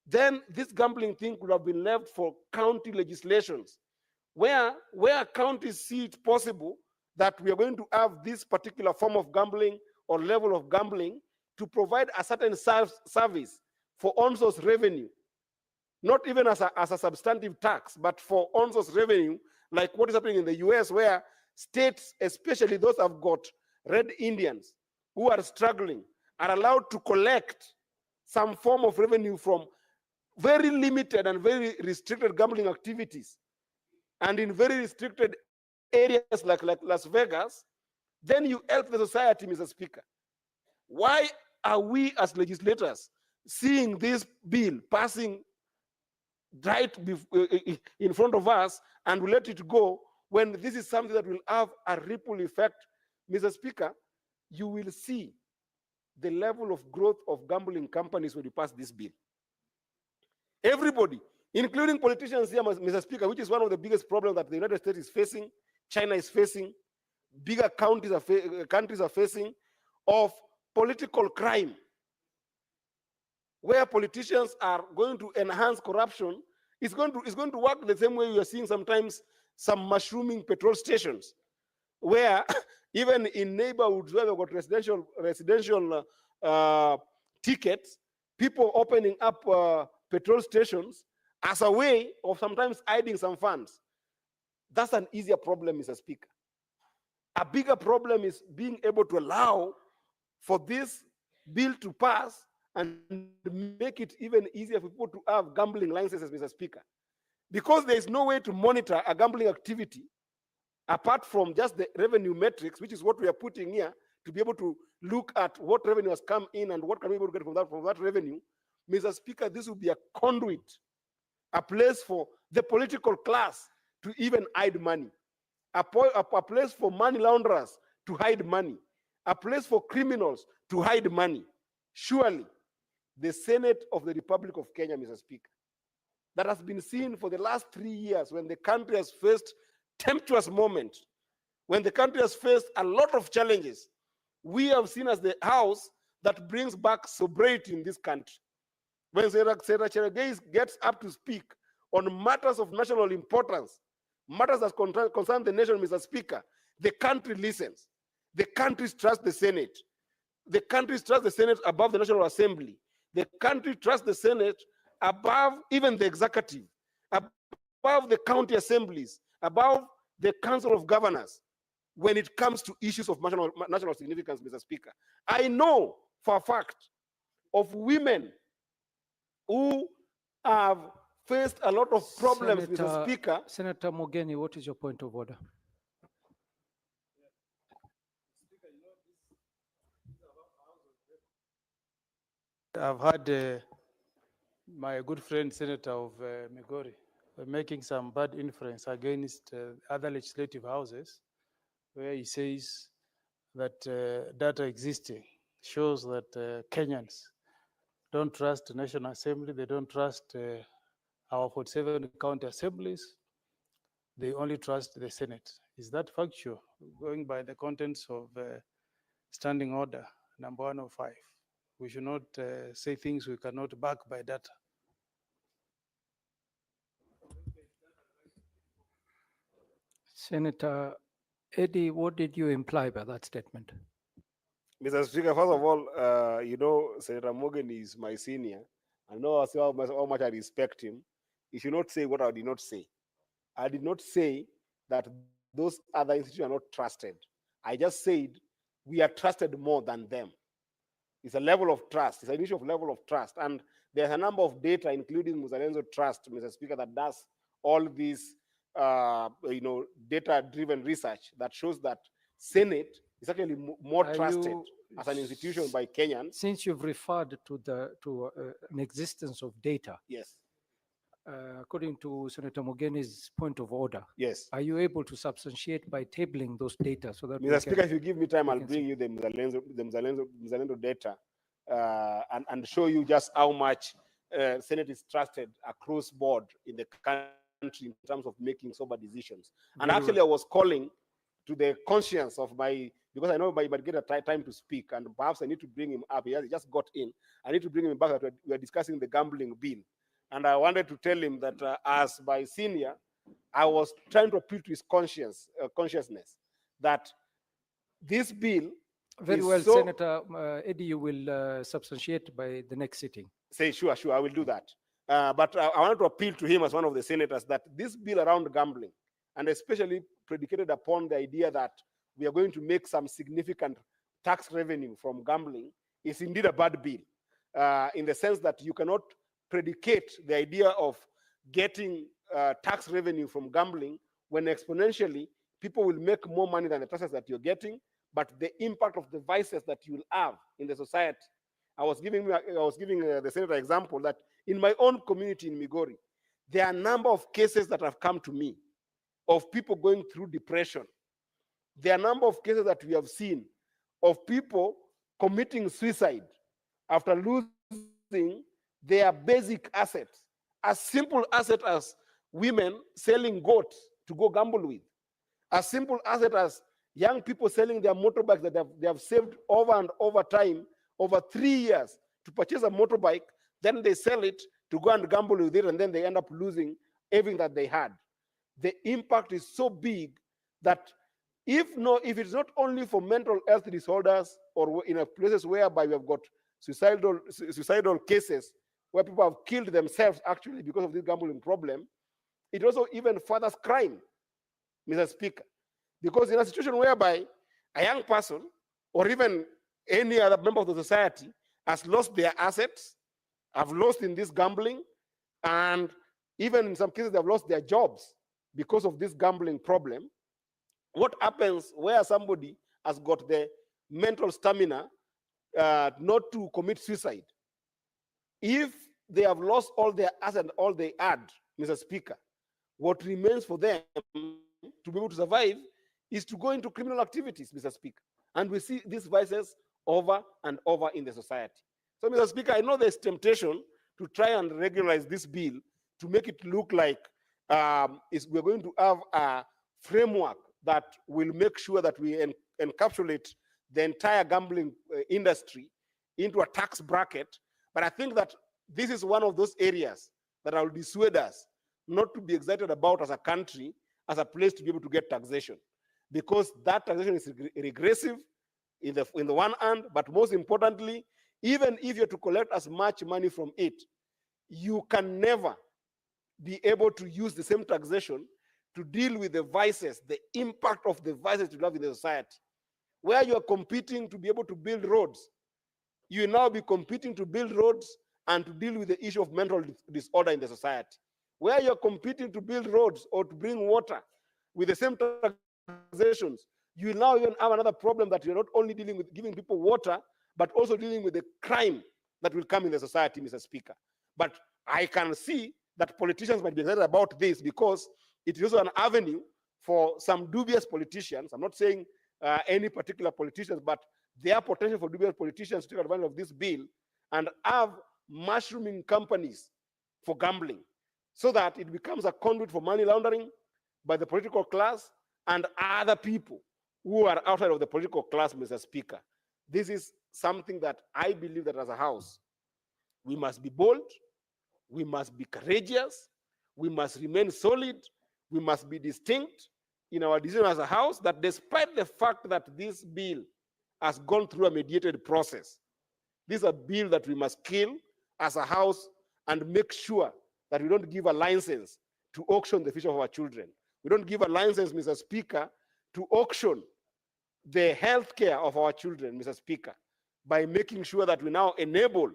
then this gambling thing could have been left for county legislations, where counties see it possible that we are going to have this particular form of gambling or level of gambling to provide a certain service for on-source revenue, not even as a substantive tax, but for on-source revenue, like what is happening in the US, where states, especially those who have got red Indians who are struggling, are allowed to collect some form of revenue from very limited and very restricted gambling activities. And in very restricted areas like Las Vegas, then you help the society, Mr. Speaker. Why are we as legislators seeing this bill passing right in front of us and we let it go when this is something that will have a ripple effect? Mr. Speaker, you will see the level of growth of gambling companies when you pass this bill. Everybody, including politicians here, Mr. Speaker, which is one of the biggest problems that the United States is facing, China is facing, bigger countries are facing of political crime, where politicians are going to enhance corruption. It's going to work the same way you are seeing sometimes some mushrooming petrol stations, where even in neighborhoods where they've got residential tickets, people opening up petrol stations as a way of sometimes hiding some funds. That's an easier problem, Mr. Speaker. A bigger problem is being able to allow for this bill to pass and make it even easier for people to have gambling licenses, Mr. Speaker. Because there is no way to monitor a gambling activity apart from just the revenue metrics, which is what we are putting here, to be able to look at what revenue has come in and what can we be able to get from that revenue. Mr. Speaker, this will be a conduit, a place for the political class to even hide money, a place for money launderers to hide money, a place for criminals to hide money. Surely, the Senate of the Republic of Kenya, Mr. Speaker, that has been seen for the last 3 years when the country has faced tempestuous moments, when the country has faced a lot of challenges, we have seen as the house that brings back sobriety in this country. When Senator Cherargei gets up to speak on matters of national importance, matters that concern the nation, Mr. Speaker, the country listens. The country trusts the Senate. The country trusts the Senate above the National Assembly. The country trusts the Senate above even the executive, above the county assemblies, above the Council of Governors when it comes to issues of national significance, Mr. Speaker. I know for a fact of women who have faced a lot of problems, Mr. Speaker. Senator Mogeni, what is your point of order? I've had my good friend, Senator of Migori, making some bad inference against other legislative houses, where he says that data existing shows that Kenyans don't trust the National Assembly, they don't trust our 47 county assemblies, they only trust the Senate. Is that factual, going by the contents of Standing Order number 105? We should not say things we cannot back by data. Senator Eddie, what did you imply by that statement? Mr. Speaker, first of all, you know, Senator Morgan is my senior. I know how much I respect him. He should not say what I did not say. I did not say that those other institutions are not trusted. I just said we are trusted more than them. It's a level of trust. It's an issue of level of trust. And there's a number of data, including Muzalenzo Trust, Mr. Speaker, that does all these data-driven research that shows that Senate is actually more trusted as an institution by Kenyans. Since you've referred to an existence of data, yes, according to Senator Mogeni's point of order, yes, are you able to substantiate by tabling those data so that Mr. Speaker, if you give me time, I'll bring you the Muzalenzo data and show you just how much Senate is trusted across board in the country in terms of making sober decisions. And actually, I was calling to the conscience of because I know I might get a time to speak, and perhaps I need to bring him up. He just got in. I need to bring him back. We are discussing the gambling bill. And I wanted to tell him that as my senior, I was trying to appeal to his consciousness that this bill very well, Senator Eddie, you will substantiate by the next sitting. Say, sure, I will do that. But I wanted to appeal to him as one of the senators that this bill around gambling, and especially predicated upon the idea that we are going to make some significant tax revenue from gambling, is indeed a bad bill, in the sense that you cannot predicate the idea of getting tax revenue from gambling when exponentially people will make more money than the taxes that you're getting, but the impact of the vices that you'll have in the society. I was giving the senator example that in my own community in Migori, there are a number of cases that have come to me of people going through depression. There are a number of cases that we have seen of people committing suicide after losing their basic assets, as simple asset as women selling goats to go gamble with, as simple asset as Young people selling their motorbikes that they have saved over and over time, over 3 years, to purchase a motorbike, then they sell it to go and gamble with it, and then they end up losing everything that they had. The impact is so big that if it's not only for mental health disorders or in places whereby we have got suicidal cases where people have killed themselves actually because of this gambling problem, it also even furthers crime, Mr. Speaker. Because in a situation whereby a young person or even any other member of the society has lost their assets, have lost in this gambling, and even in some cases they have lost their jobs because of this gambling problem, what happens where somebody has got the mental stamina not to commit suicide? If they have lost all their assets and all they had, Mr. Speaker, what remains for them to be able to survive is to go into criminal activities, Mr. Speaker. And we see these vices over and over in the society. So, Mr. Speaker, I know there's temptation to try and regularize this bill to make it look like we're going to have a framework that will make sure that we encapsulate the entire gambling industry into a tax bracket. But I think that this is one of those areas that will dissuade us not to be excited about as a country, as a place to be able to get taxation, because that taxation is regressive in the one hand, but most importantly, even if you're to collect as much money from it, you can never be able to use the same taxation to deal with the vices, the impact of the vices to have in the society. Where you are competing to be able to build roads, you will now be competing to build roads and to deal with the issue of mental disorder in the society. Where you're competing to build roads or to bring water with the same taxations, you will now even have another problem that you're not only dealing with giving people water, but also dealing with the crime that will come in the society, Mr. Speaker. But I can see that politicians might be excited about this because it is also an avenue for some dubious politicians. I'm not saying any particular politicians, but there are potential for dubious politicians to take advantage of this bill and have mushrooming companies for gambling, so that it becomes a conduit for money laundering by the political class and other people who are outside of the political class, Mr. Speaker. This is something that I believe that as a House, we must be bold, we must be courageous, we must remain solid, we must be distinct in our decision as a House, that despite the fact that this bill has gone through a mediated process, this is a bill that we must kill as a House and make sure that we don't give a license to auction the future of our children. We don't give a license, Mr. Speaker, to auction the health care of our children, Mr. Speaker, by making sure that we now enable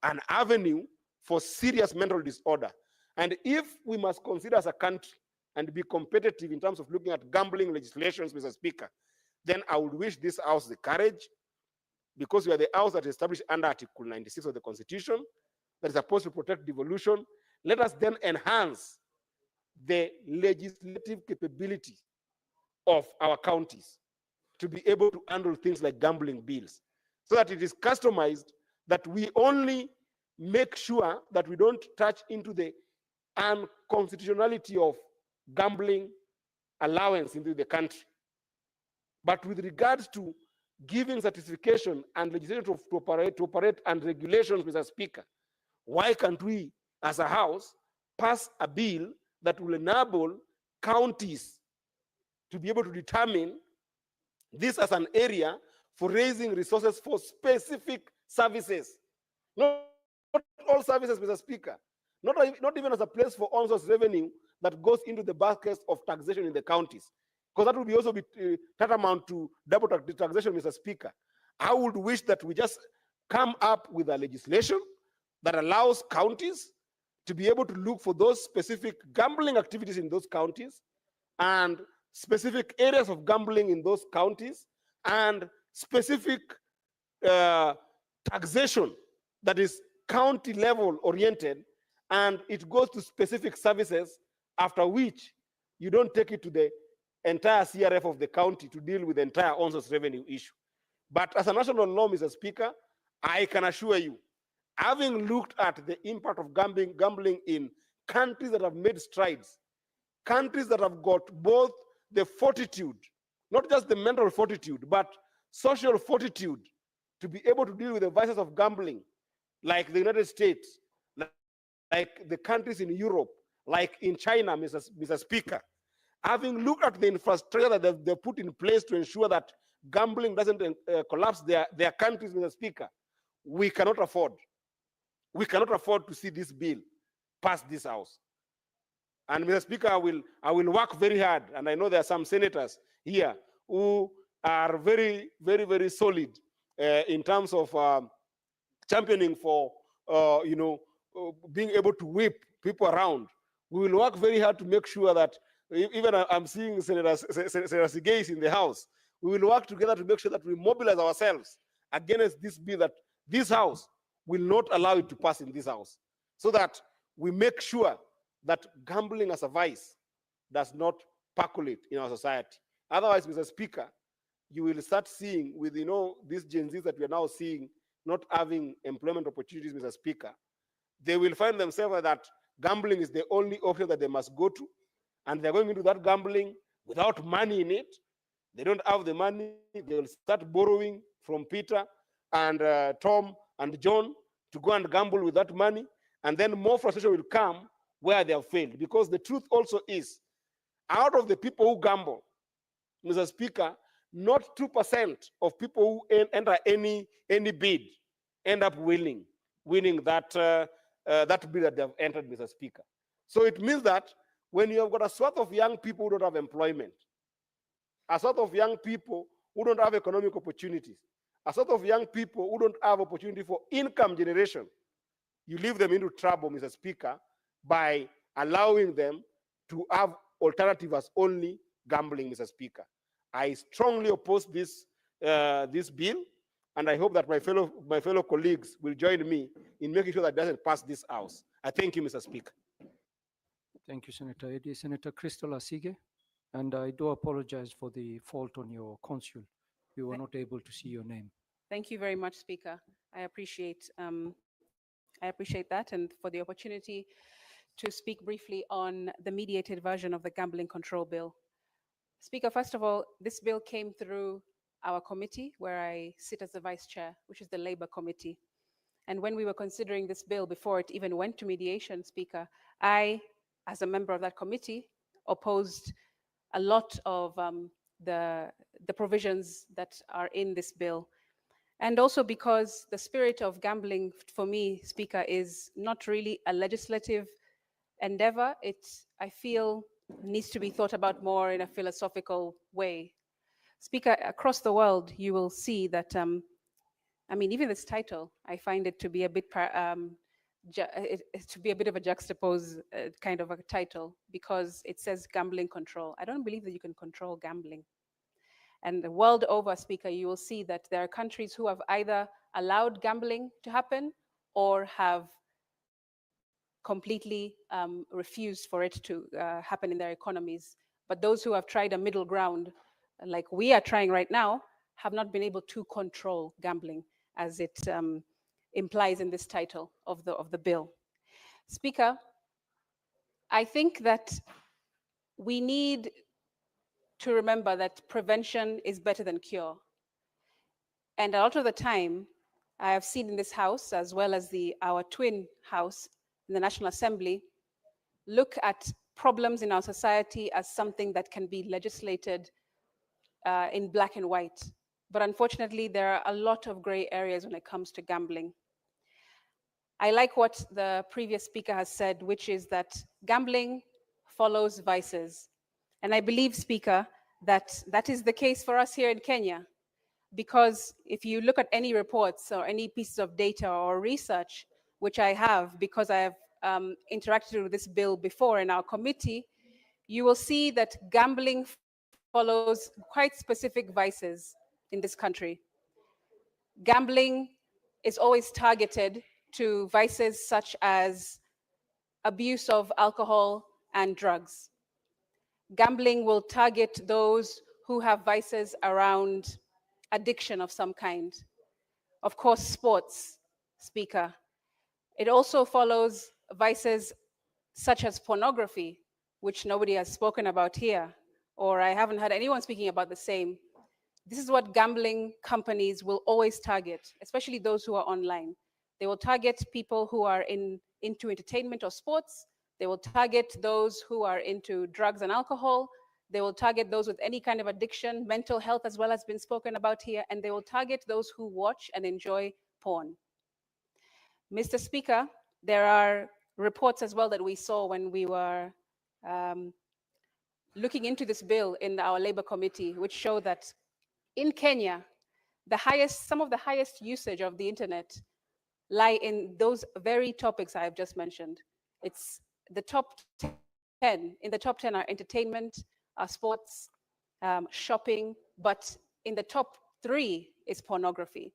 an avenue for serious mental disorder. And if we must consider as a country and be competitive in terms of looking at gambling legislations, Mr. Speaker, then I would wish this House the courage, because we are the House that is established under Article 96 of the Constitution, that is supposed to protect devolution. Let us then enhance the legislative capability of our counties to be able to handle things like gambling bills, so that it is customized, that we only make sure that we don't touch into the unconstitutionality of gambling allowance into the country. But with regards to giving certification and legislation to operate and regulations, Mr. Speaker, why can't we, as a House, pass a bill that will enable counties to be able to determine this as an area for raising resources for specific services? Not all services, Mr. Speaker. Not even as a place for on-source revenue that goes into the baskets of taxation in the counties, because that would be also be tantamount to double taxation, Mr. Speaker. I would wish that we just come up with a legislation that allows counties to be able to look for those specific gambling activities in those counties and specific areas of gambling in those counties and specific taxation that is county level oriented, and it goes to specific services, after which you don't take it to the entire CRF of the county to deal with the entire on-source revenue issue. But as a national law, Mr. Speaker, I can assure you, having looked at the impact of gambling in countries that have made strides, countries that have got both the fortitude not just the mental fortitude, but social fortitude to be able to deal with the vices of gambling, like the United States, like the countries in Europe, like in China, Mr. Speaker. Having looked at the infrastructure that they've put in place to ensure that gambling doesn't collapse their countries, Mr. Speaker, we cannot afford to see this bill pass this House. And Mr. Speaker, I will work very hard, and I know there are some senators here who are very, very, very solid in terms of championing for, being able to whip people around. We will work very hard to make sure that, even I'm seeing Senator Sigais in the House, we will work together to make sure that we mobilize ourselves against this bill, that this House will not allow it to pass in this House, so that we make sure that gambling as a vice does not percolate in our society. Otherwise, Mr. Speaker, you will start seeing with, these Gen Zs that we are now seeing not having employment opportunities, Mr. Speaker, they will find themselves that gambling is the only option that they must go to, and they're going into that gambling without money in it. They don't have the money. They will start borrowing from Peter and Tom and John to go and gamble with that money, and then more frustration will come where they have failed. Because the truth also is, out of the people who gamble, Mr. Speaker, not 2% of people who enter any bid end up winning that bid that they have entered, Mr. Speaker. So it means that when you have got a sort of young people who don't have employment, a sort of young people who don't have economic opportunities, a sort of young people who don't have opportunity for income generation, you leave them into trouble, Mr. Speaker, by allowing them to have alternative as only gambling, Mr. Speaker. I strongly oppose this bill, and I hope that my fellow colleagues will join me in making sure that it doesn't pass this House. I thank you, Mr. Speaker. Thank you, Senator Eddie. Senator Crystal Asige, and I do apologize for the fault on your consul. We were not able to see your name. Thank you very much, Speaker. I appreciate that, and for the opportunity to speak briefly on the mediated version of the Gambling Control Bill. Speaker, first of all, this bill came through our committee, where I sit as the vice chair, which is the Labour Committee. And when we were considering this bill before it even went to mediation, Speaker, I, as a member of that committee, opposed a lot of the provisions that are in this bill. And also because the spirit of gambling, for me, Speaker, is not really a legislative endeavor. It, I feel, needs to be thought about more in a philosophical way. Speaker, across the world, you will see that, even this title, I find it to be a bit of a juxtaposed kind of a title, because it says gambling control. I don't believe that you can control gambling. And the world over, Speaker, you will see that there are countries who have either allowed gambling to happen or have completely refused for it to happen in their economies. But those who have tried a middle ground, like we are trying right now, have not been able to control gambling, as it implies in this title of the bill. Speaker, I think that we need to remember that prevention is better than cure. And a lot of the time, I have seen in this House, as well as our twin house in the National Assembly, look at problems in our society as something that can be legislated in black and white. But unfortunately, there are a lot of gray areas when it comes to gambling. I like what the previous speaker has said, which is that gambling follows vices. And I believe, Speaker, that that is the case for us here in Kenya. Because if you look at any reports or any pieces of data or research, which I have, because I have interacted with this bill before in our committee, you will see that gambling follows quite specific vices in this country. Gambling is always targeted to vices such as abuse of alcohol and drugs. Gambling will target those who have vices around addiction of some kind. Of course, sports, Speaker. It also follows vices such as pornography, which nobody has spoken about here, or I haven't heard anyone speaking about the same. This is what gambling companies will always target, especially those who are online. They will target people who are into entertainment or sports. They will target those who are into drugs and alcohol. They will target those with any kind of addiction. Mental health as well has been spoken about here. And they will target those who watch and enjoy porn. Mr. Speaker, there are reports as well that we saw when we were looking into this bill in our Labor Committee, which show that in Kenya, some of the highest usage of the internet lie in those very topics I have just mentioned. It's the top 10. In the top 10 are entertainment, sports, shopping, but in the top 3 is pornography.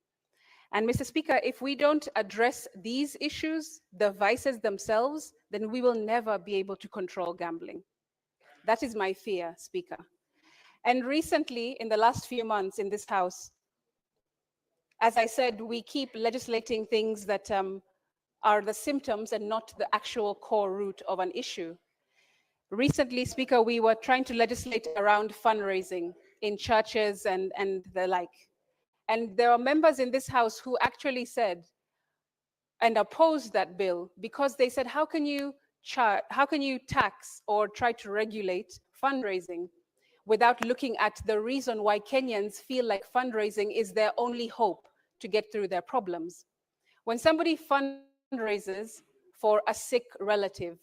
And Mr. Speaker, if we don't address these issues, the vices themselves, then we will never be able to control gambling. That is my fear, Speaker. And recently, in the last few months in this House, as I said, we keep legislating things that are the symptoms and not the actual core root of an issue. Recently, Speaker, we were trying to legislate around fundraising in churches and the like. And there are members in this House who actually said and opposed that bill because they said, how can you tax or try to regulate fundraising without looking at the reason why Kenyans feel like fundraising is their only hope to get through their problems? When somebody fundraises for a sick relative,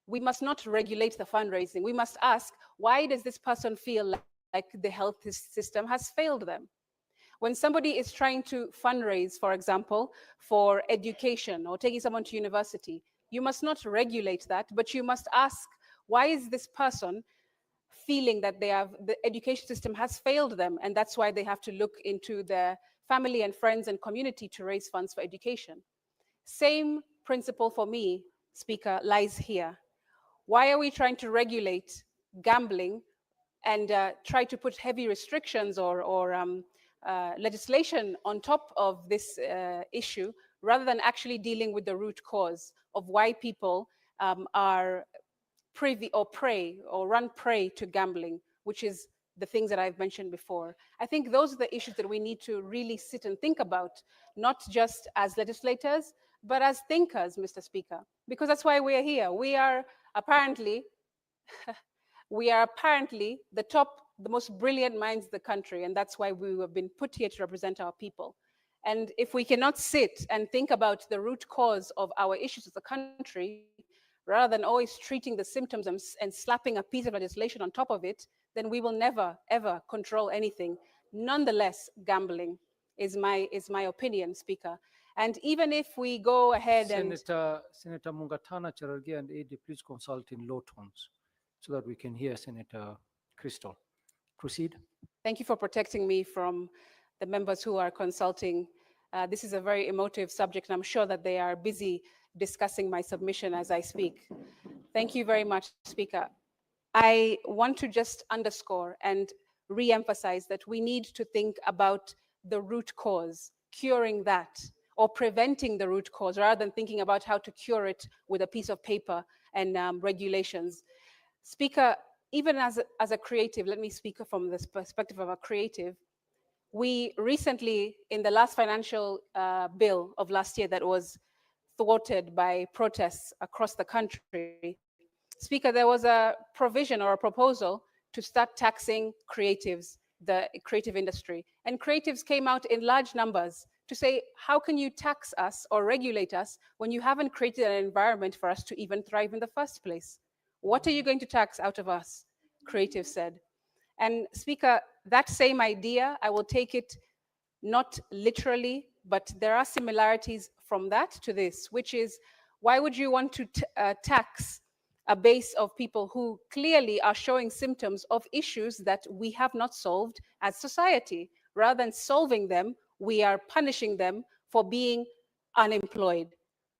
we must not regulate the fundraising. We must ask, why does this person feel like the health system has failed them? When somebody is trying to fundraise, for example, for education or taking someone to university, you must not regulate that, but you must ask, why is this person feeling that the education system has failed them, and that's why they have to look into their family and friends and community to raise funds for education. Same principle for me, Speaker, lies here. Why are we trying to regulate gambling and try to put heavy restrictions or legislation on top of this issue, rather than actually dealing with the root cause of why people are privy or prey or run prey to gambling, which is the things that I've mentioned before? I think those are the issues that we need to really sit and think about, not just as legislators, but as thinkers, Mr. Speaker, because that's why we are here. We are apparently the most brilliant minds in the country, and that's why we have been put here to represent our people. And if we cannot sit and think about the root cause of our issues as a country, rather than always treating the symptoms and slapping a piece of legislation on top of it, then we will never, ever control anything. Nonetheless, gambling is my opinion, Speaker. And even if we go ahead Senator Mungatana, Cherargei, and AD, please consult in low tones so that we can hear Senator Crystal. Proceed. Thank you for protecting me from the members who are consulting. This is a very emotive subject, and I'm sure that they are busy discussing my submission as I speak. Thank you very much, Speaker. I want to just underscore and re-emphasize that we need to think about the root cause, curing that, or preventing the root cause, rather than thinking about how to cure it with a piece of paper and regulations. Speaker, even as a creative, let me speak from the perspective of a creative. We recently, in the last financial bill of last year that was thwarted by protests across the country, Speaker, there was a provision or a proposal to start taxing creatives, the creative industry. And creatives came out in large numbers to say, how can you tax us or regulate us when you haven't created an environment for us to even thrive in the first place? What are you going to tax out of us? Creatives said. And Speaker, that same idea, I will take it not literally, but there are similarities from that to this, which is, why would you want to tax a base of people who clearly are showing symptoms of issues that we have not solved as society? Rather than solving them, we are punishing them for being unemployed,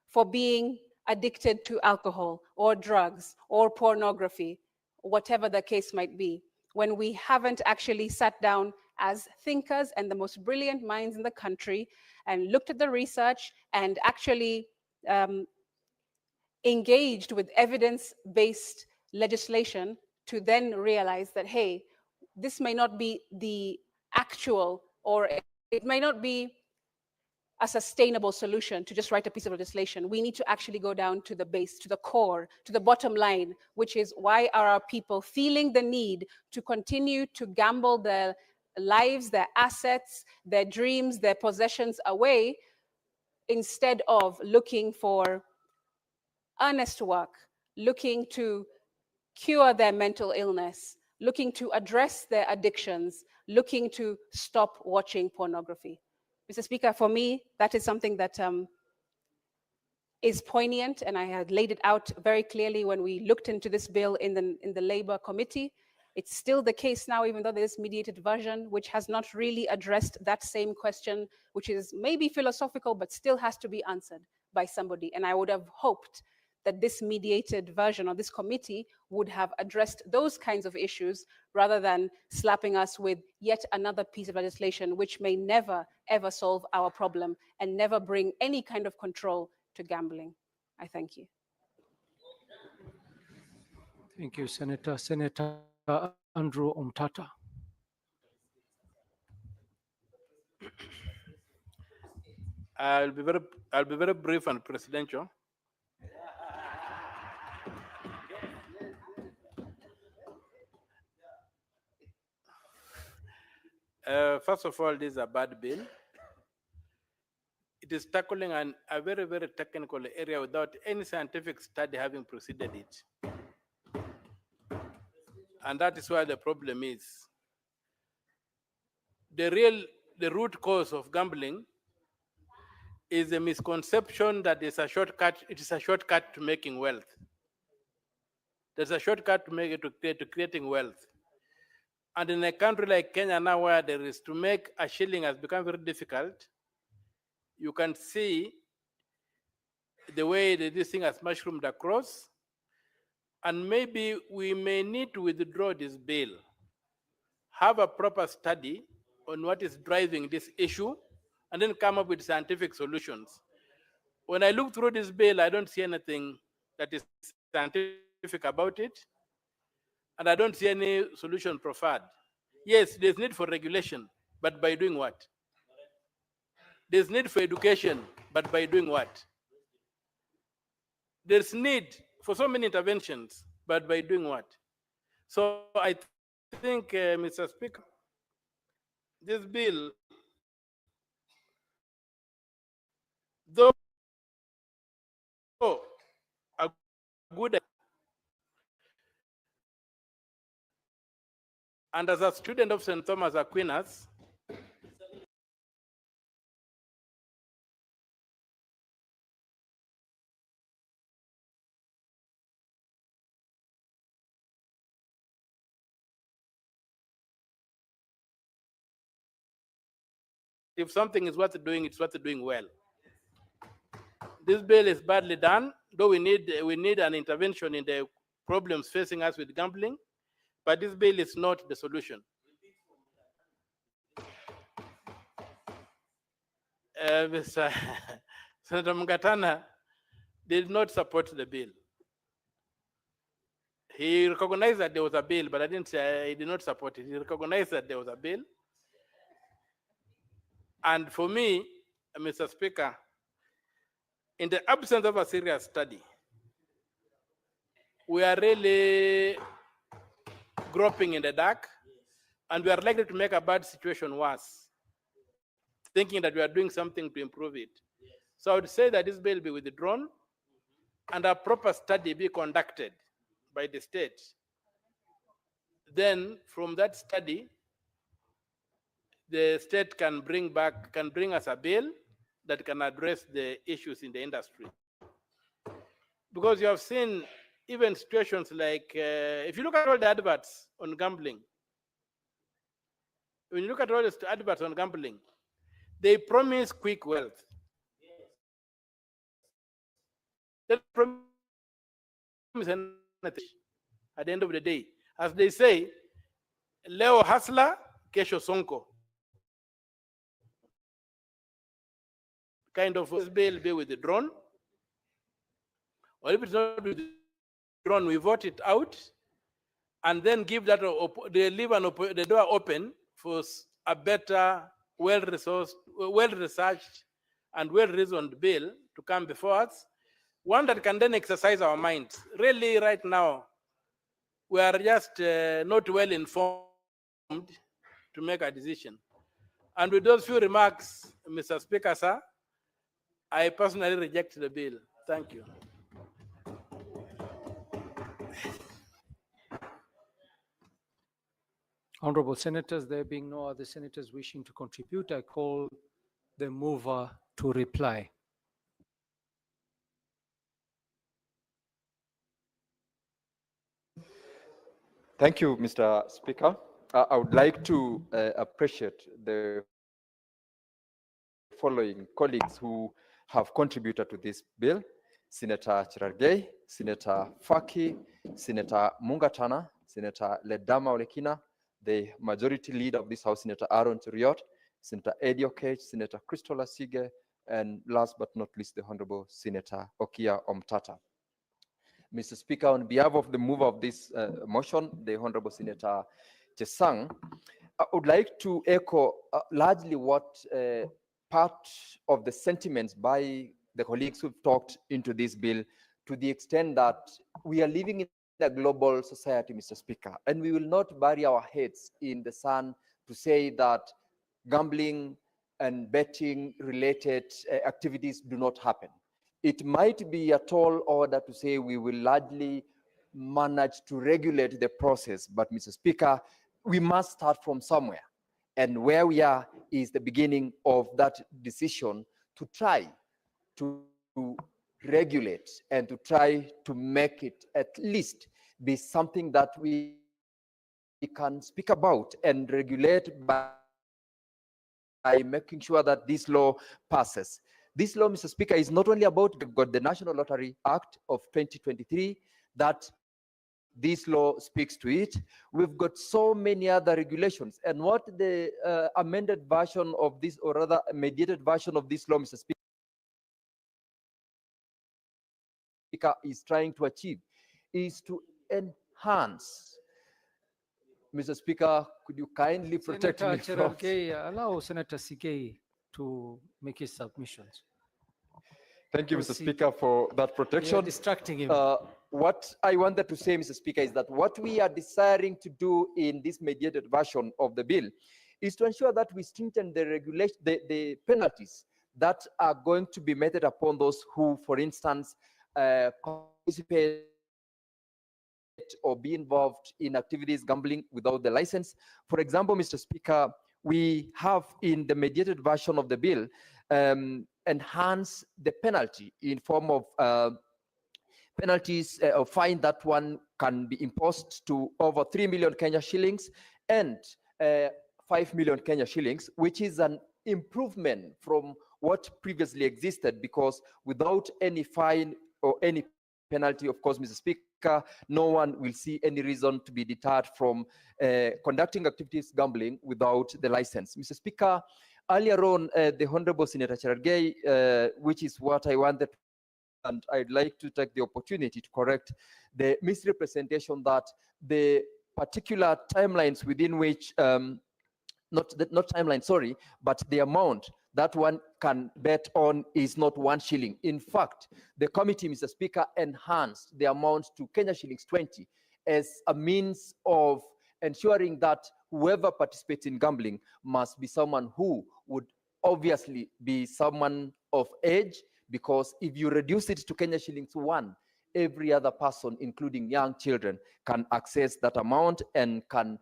for being addicted to alcohol or drugs or pornography, whatever the case might be, when we haven't actually sat down as thinkers and the most brilliant minds in the country and looked at the research and actually engaged with evidence-based legislation to then realize that, hey, this may not be the actual, or it may not be a sustainable solution to just write a piece of legislation. We need to actually go down to the base, to the core, to the bottom line, which is, why are our people feeling the need to continue to gamble their lives, their assets, their dreams, their possessions away, instead of looking for honest work, looking to cure their mental illness, looking to address their addictions, looking to stop watching pornography. Mr. Speaker, for me, that is something that is poignant, and I had laid it out very clearly when we looked into this bill in the Labour Committee. It's still the case now, even though there's mediated version, which has not really addressed that same question, which is maybe philosophical, but still has to be answered by somebody. And I would have hoped that this mediated version of this committee would have addressed those kinds of issues, rather than slapping us with yet another piece of legislation which may never, ever solve our problem and never bring any kind of control to gambling. I thank you. Thank you, Senator. Senator Andrew Omtata. I'll be very brief and presidential. First of all, this is a bad bill. It is tackling a very, very technical area without any scientific study having preceded it. And that is why the problem is. The root cause of gambling is a misconception that it's a shortcut. It is a shortcut to making wealth. There's a shortcut to creating wealth. And in a country like Kenya now, where there is to make a shilling has become very difficult, you can see the way that this thing has mushroomed across. And maybe we may need to withdraw this bill, have a proper study on what is driving this issue, and then come up with scientific solutions. When I look through this bill, I don't see anything that is scientific about it, and I don't see any solution proffered. Yes, there's need for regulation, but by doing what? There's need for education, but by doing what? There's need for so many interventions, but by doing what? So I think, Mr. Speaker, this bill, though a good, and as a student of St. Thomas Aquinas, if something is worth doing, it's worth doing well. This bill is badly done, though we need an intervention in the problems facing us with gambling, but this bill is not the solution. Mr. Senator Mungatana did not support the bill. He recognized that there was a bill, but I didn't say he did not support it. He recognized that there was a bill. And for me, Mr. Speaker, in the absence of a serious study, we are really groping in the dark, and we are likely to make a bad situation worse, thinking that we are doing something to improve it. So I would say that this bill be withdrawn and a proper study be conducted by the state. Then from that study, the state can bring us a bill that can address the issues in the industry. Because you have seen even situations like, if you look at all the adverts on gambling, when you look at all the adverts on gambling, they promise quick wealth. They promise anything at the end of the day. As they say, leo hustler, kesho sonko. Kind of this bill be withdrawn, or if it's not withdrawn, we vote it out, and then give that, they leave the door open for a better, well-resourced, well-researched, and well-reasoned bill to come before us, one that can then exercise our minds. Really, right now, we are just not well informed to make a decision. And with those few remarks, Mr. Speaker, sir, I personally reject the bill. Thank you. Honorable Senators, there being no other senators wishing to contribute, I call the mover to reply. Thank you, Mr. Speaker. I would like to appreciate the following colleagues who have contributed to this bill: Senator Cherargei, Senator Faki, Senator Mungatana, Senator Ledama Olekina, the majority leader of this House, Senator Aaron Cheriot, Senator Eddie Okech, Senator Christopher Sige, and last but not least, the Honorable Senator Okia Omtata. Mr. Speaker, on behalf of the mover of this motion, the Honorable Senator Chesang, I would like to echo largely what part of the sentiments by the colleagues who've talked into this bill, to the extent that we are living in a global society, Mr. Speaker, and we will not bury our heads in the sand to say that gambling and betting related activities do not happen. It might be a tall order to say we will largely manage to regulate the process, but Mr. Speaker, we must start from somewhere. And where we are is the beginning of that decision to try to regulate and to try to make it at least be something that we can speak about and regulate by making sure that this law passes. This law, Mr. Speaker, is not only about the National Lottery Act of 2023, that this law speaks to it. We've got so many other regulations. And what the amended version of this, or rather mediated version of this law, Mr. Speaker, is trying to achieve is to enhance. Mr. Speaker, could you kindly protect Senator me from... Cherargei, allow Senator Sige to make his submissions. Thank you, Mr. Speaker, for that protection. You're distracting him. What I wanted to say, Mr. Speaker, is that what we are desiring to do in this mediated version of the bill is to ensure that we strengthen the regulation, the penalties that are going to be meted upon those who, for instance, participate or be involved in activities gambling without the license. For example, Mr. Speaker, we have in the mediated version of the bill enhance the penalty in form of penalties or fine that one can be imposed to over 3 million Kenya shillings and 5 million Kenya shillings, which is an improvement from what previously existed, because without any fine or any penalty, of course, Mr. Speaker, no one will see any reason to be deterred from conducting activities gambling without the license. Mr. Speaker, earlier on, the Honorable Senator Cherargei, which is what I wanted, and I'd like to take the opportunity to correct the misrepresentation that the particular timelines within which, not timeline, sorry, but the amount that one can bet on is not 1 shilling. In fact, the committee, Mr. Speaker, enhanced the amount to Kenya shillings 20 as a means of ensuring that whoever participates in gambling must be someone who would obviously be someone of age, because if you reduce it to Kenya shillings 1, every other person, including young children, can access that amount and can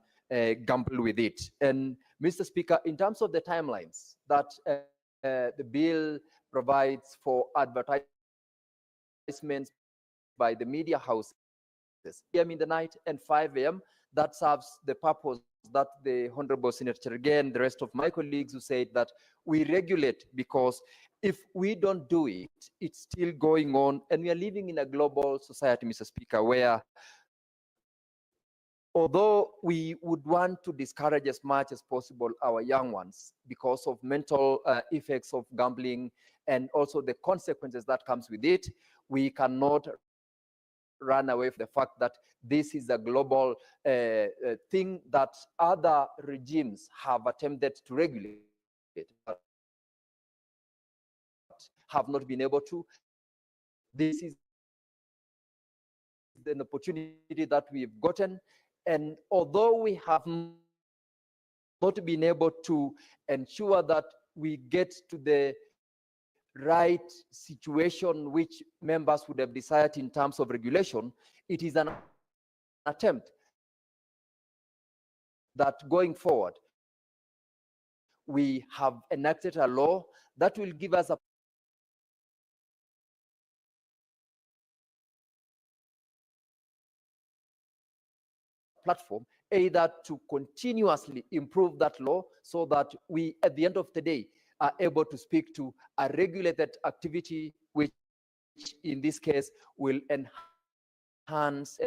gamble with it. And Mr. Speaker, in terms of the timelines that the bill provides for advertisements by the media houses, 3 p.m. in the night and 5 a.m., that serves the purpose that the Honorable Senator Cherargei and the rest of my colleagues who said that we regulate, because if we don't do it, it's still going on, and we are living in a global society, Mr. Speaker, where although we would want to discourage as much as possible our young ones because of mental effects of gambling and also the consequences that comes with it, we cannot run away from the fact that this is a global thing that other regimes have attempted to regulate, but have not been able to. This is an opportunity that we've gotten, and although we have not been able to ensure that we get to the right situation which members would have desired in terms of regulation, it is an attempt that going forward, we have enacted a law that will give us a platform, either to continuously improve that law so that we, at the end of the day, are able to speak to a regulated activity, which in this case will enhance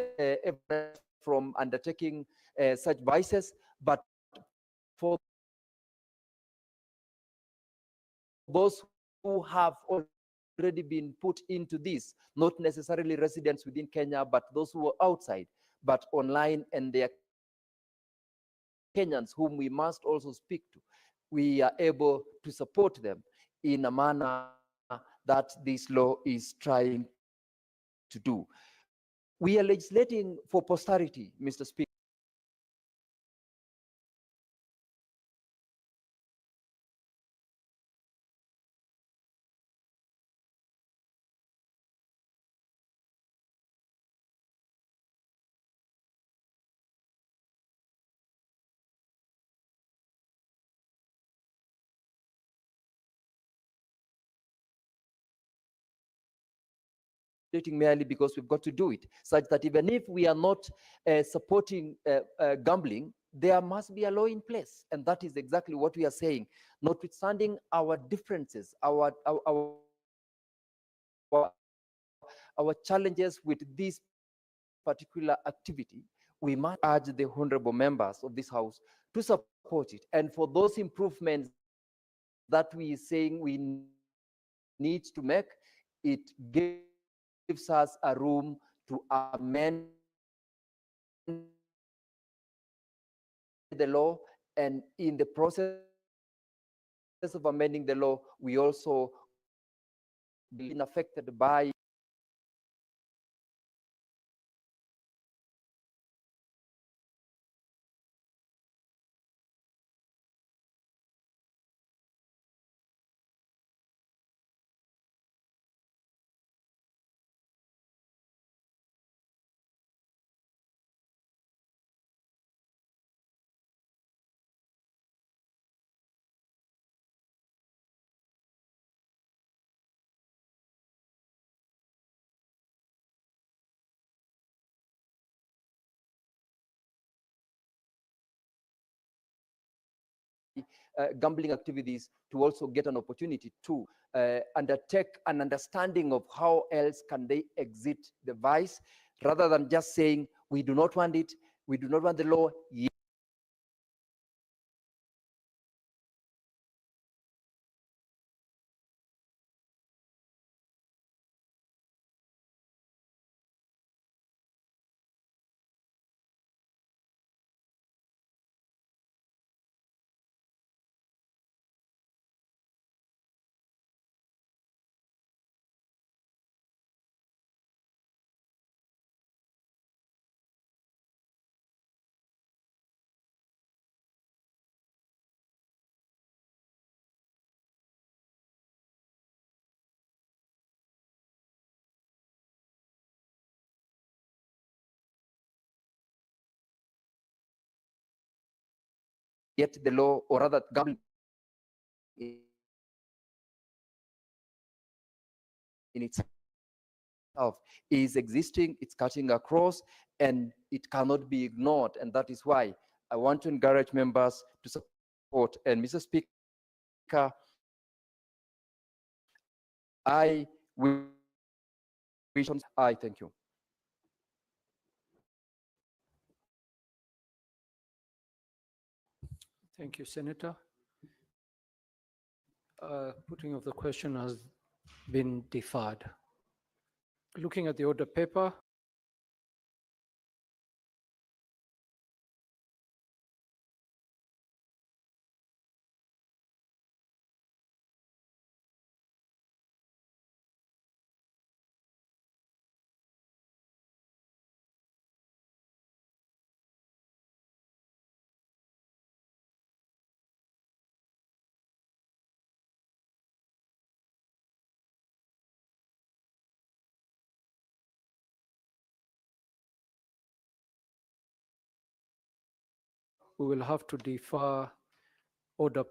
from undertaking such vices, but for those who have already been put into this, not necessarily residents within Kenya, but those who are outside, but online, and they are Kenyans whom we must also speak to, we are able to support them in a manner that this law is trying to do. We are legislating for posterity, Mr. Speaker. Merely because we've got to do it, such that even if we are not supporting gambling, there must be a law in place, and that is exactly what we are saying. Notwithstanding our differences, our challenges with this particular activity, we must urge the honorable members of this House to support it, and for those improvements that we are saying we need to make, it gives us a room to amend the law, and in the process of amending the law, we also been affected by gambling activities to also get an opportunity to undertake an understanding of how else can they exit the vice, rather than just saying we do not want it, we do not want the law. Yet the law, or rather gambling in itself is existing, it's cutting across, and it cannot be ignored. And that is why I want to encourage members to support. And Mr. Speaker, I thank you. Thank you, Senator. Putting of the question has been deferred. Looking at the order paper, we will have to defer order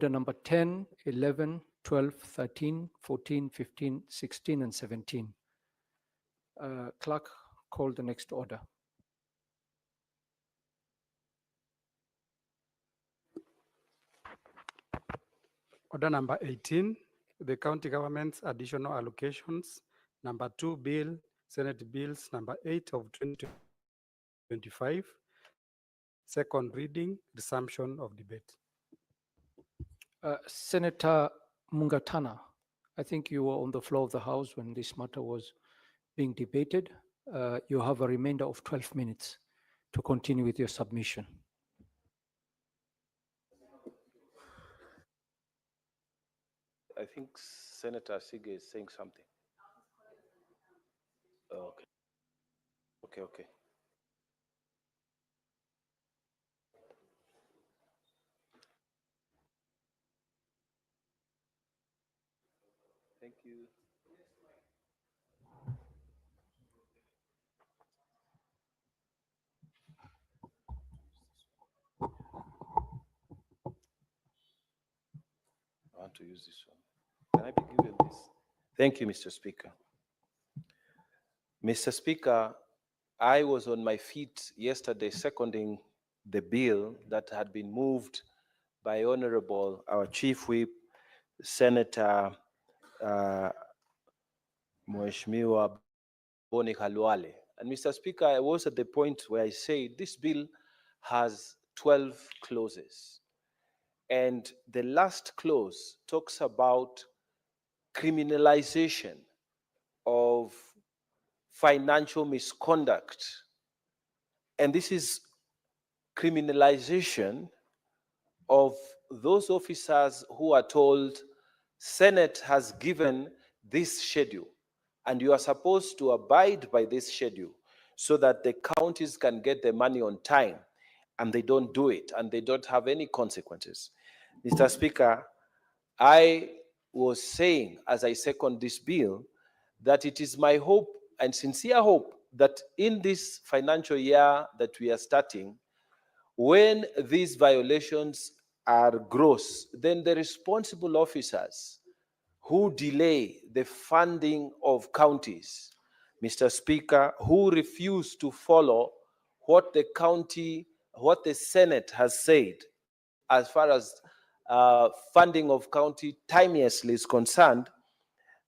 number 10, 11, 12, 13, 14, 15, 16, and 17. Clerk, call the next order. Order number 18, the county government's additional allocations. Number 2 bill, Senate bills number 8 of 2025. Second reading, resumption of debate. Senator Mungatana, I think you were on the floor of the House when this matter was being debated. You have a remainder of 12 minutes to continue with your submission. I think Senator Sige is saying something. Oh, okay. Okay. Thank you. I want to use this one. Can I be given this? Thank you, Mr. Speaker. Mr. Speaker, I was on my feet yesterday seconding the bill that had been moved by Honorable, our Chief Whip, Senator Mheshimiwa Boni Khalwale. And Mr. Speaker, I was at the point where I said this bill has 12 clauses. And the last clause talks about criminalization of financial misconduct. And this is criminalization of those officers who are told, Senate has given this schedule, and you are supposed to abide by this schedule so that the counties can get the money on time, and they don't do it, and they don't have any consequences. Mr. Speaker, I was saying, as I second this bill, that it is my hope and sincere hope that in this financial year that we are starting, when these violations are gross, then the responsible officers who delay the funding of counties, Mr. Speaker, who refuse to follow what the Senate has said as far as funding of county timeously is concerned,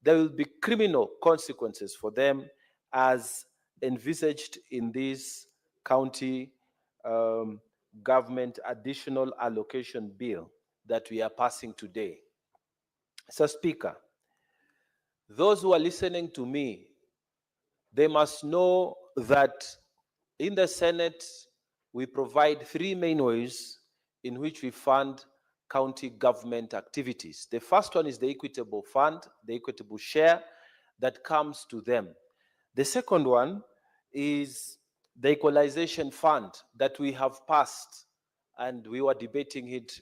there will be criminal consequences for them as envisaged in this county government additional allocation bill that we are passing today. Mr. Speaker, those who are listening to me, they must know that in the Senate, we provide three main ways in which we fund county government activities. The first one is the equitable fund, the equitable share that comes to them. The second one is the equalization fund that we have passed, and we were debating it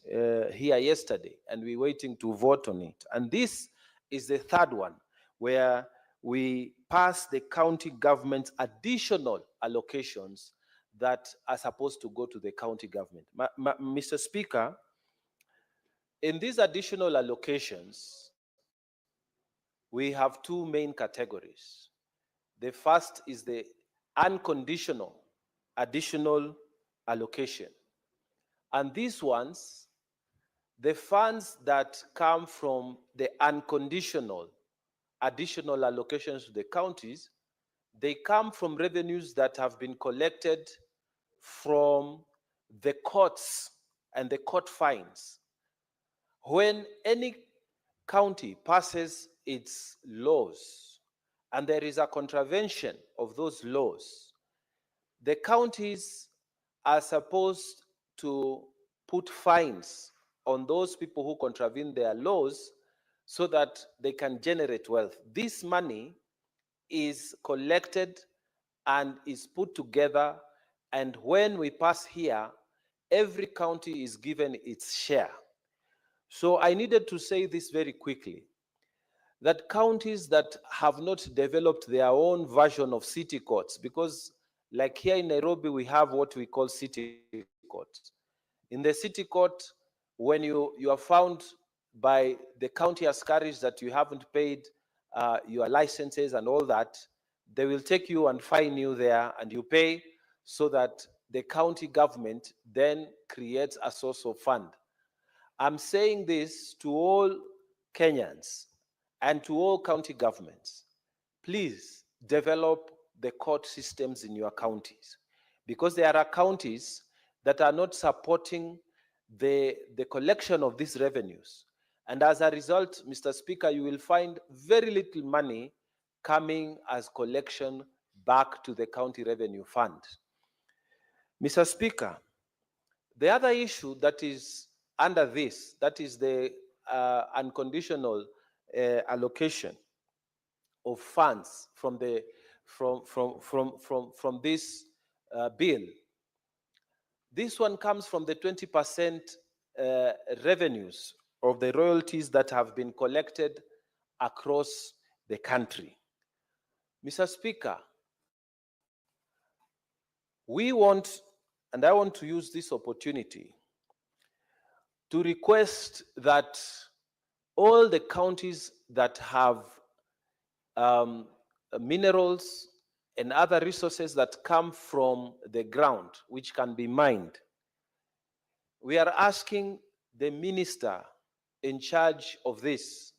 here yesterday, and we're waiting to vote on it. And this is the third one, where we pass the county government's additional allocations that are supposed to go to the county government. Mr. Speaker, in these additional allocations, we have two main categories. The first is the unconditional additional allocation. And these ones, the funds that come from the unconditional additional allocations to the counties, they come from revenues that have been collected from the courts and the court fines. When any county passes its laws and there is a contravention of those laws, the counties are supposed to put fines on those people who contravene their laws so that they can generate wealth. This money is collected and is put together, and when we pass here, every county is given its share. So I needed to say this very quickly, that counties that have not developed their own version of city courts, because like here in Nairobi, we have what we call city court. In the city court, when you are found by the county askaris that you haven't paid your licenses and all that, they will take you and fine you there, and you pay, so that the county government then creates a source of fund. I'm saying this to all Kenyans and to all county governments. Please develop the court systems in your counties, because there are counties that are not supporting the collection of these revenues. And as a result, Mr. Speaker, you will find very little money coming as collection back to the county revenue fund. Mr. Speaker, the other issue that is under this, that is the unconditional allocation of funds from the from this bill. This one comes from the 20% revenues of the royalties that have been collected across the country. Mr. Speaker, we want, and I want to use this opportunity to request that all the counties that have minerals and other resources that come from the ground, which can be mined, we are asking the minister in charge of this,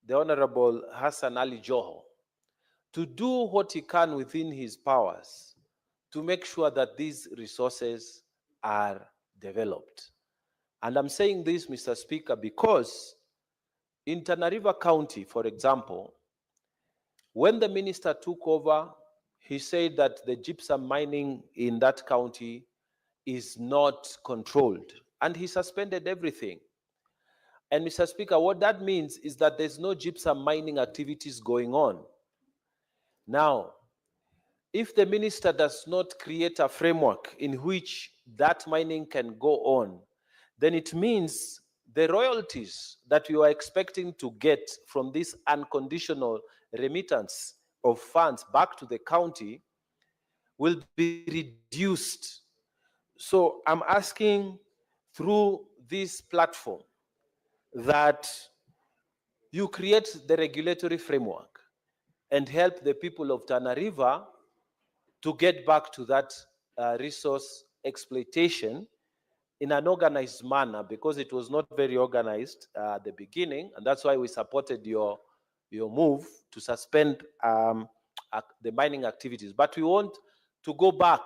the Honorable Hassan Ali Joho, to do what he can within his powers to make sure that these resources are developed. And I'm saying this, Mr. Speaker, because in Tana River County, for example, when the minister took over, he said that the gypsum mining in that county is not controlled, and he suspended everything. And Mr. Speaker, what that means is that there's no gypsum mining activities going on. Now, if the minister does not create a framework in which that mining can go on, then it means the royalties that you are expecting to get from this unconditional remittance of funds back to the county will be reduced. So I'm asking through this platform that you create the regulatory framework and help the people of Tana River to get back to that resource exploitation in an organized manner, because it was not very organized at the beginning, and that's why we supported your move to suspend the mining activities. But we want to go back,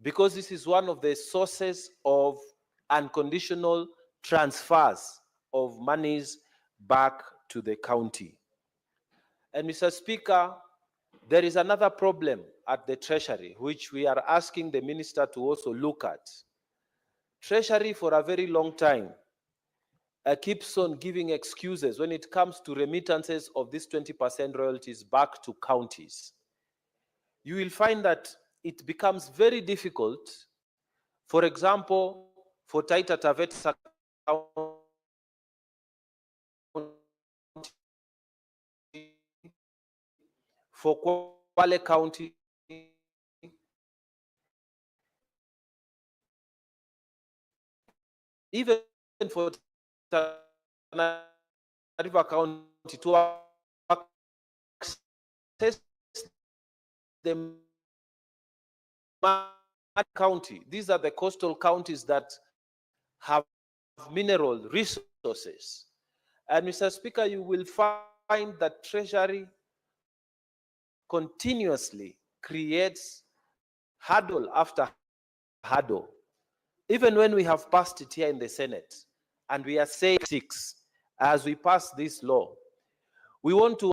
because this is one of the sources of unconditional transfers of monies back to the county. And Mr. Speaker, there is another problem at the Treasury, which we are asking the minister to also look at. Treasury, for a very long time, keeps on giving excuses when it comes to remittances of these 20% royalties back to counties. You will find that it becomes very difficult, for example, for Taita Taveta County, for Kwale County, even for Tana River County, to access the county. These are the coastal counties that have mineral resources. And Mr. Speaker, you will find that Treasury continuously creates hurdle after hurdle. Even when we have passed it here in the Senate, and we are saying 6, as we pass this law, we want to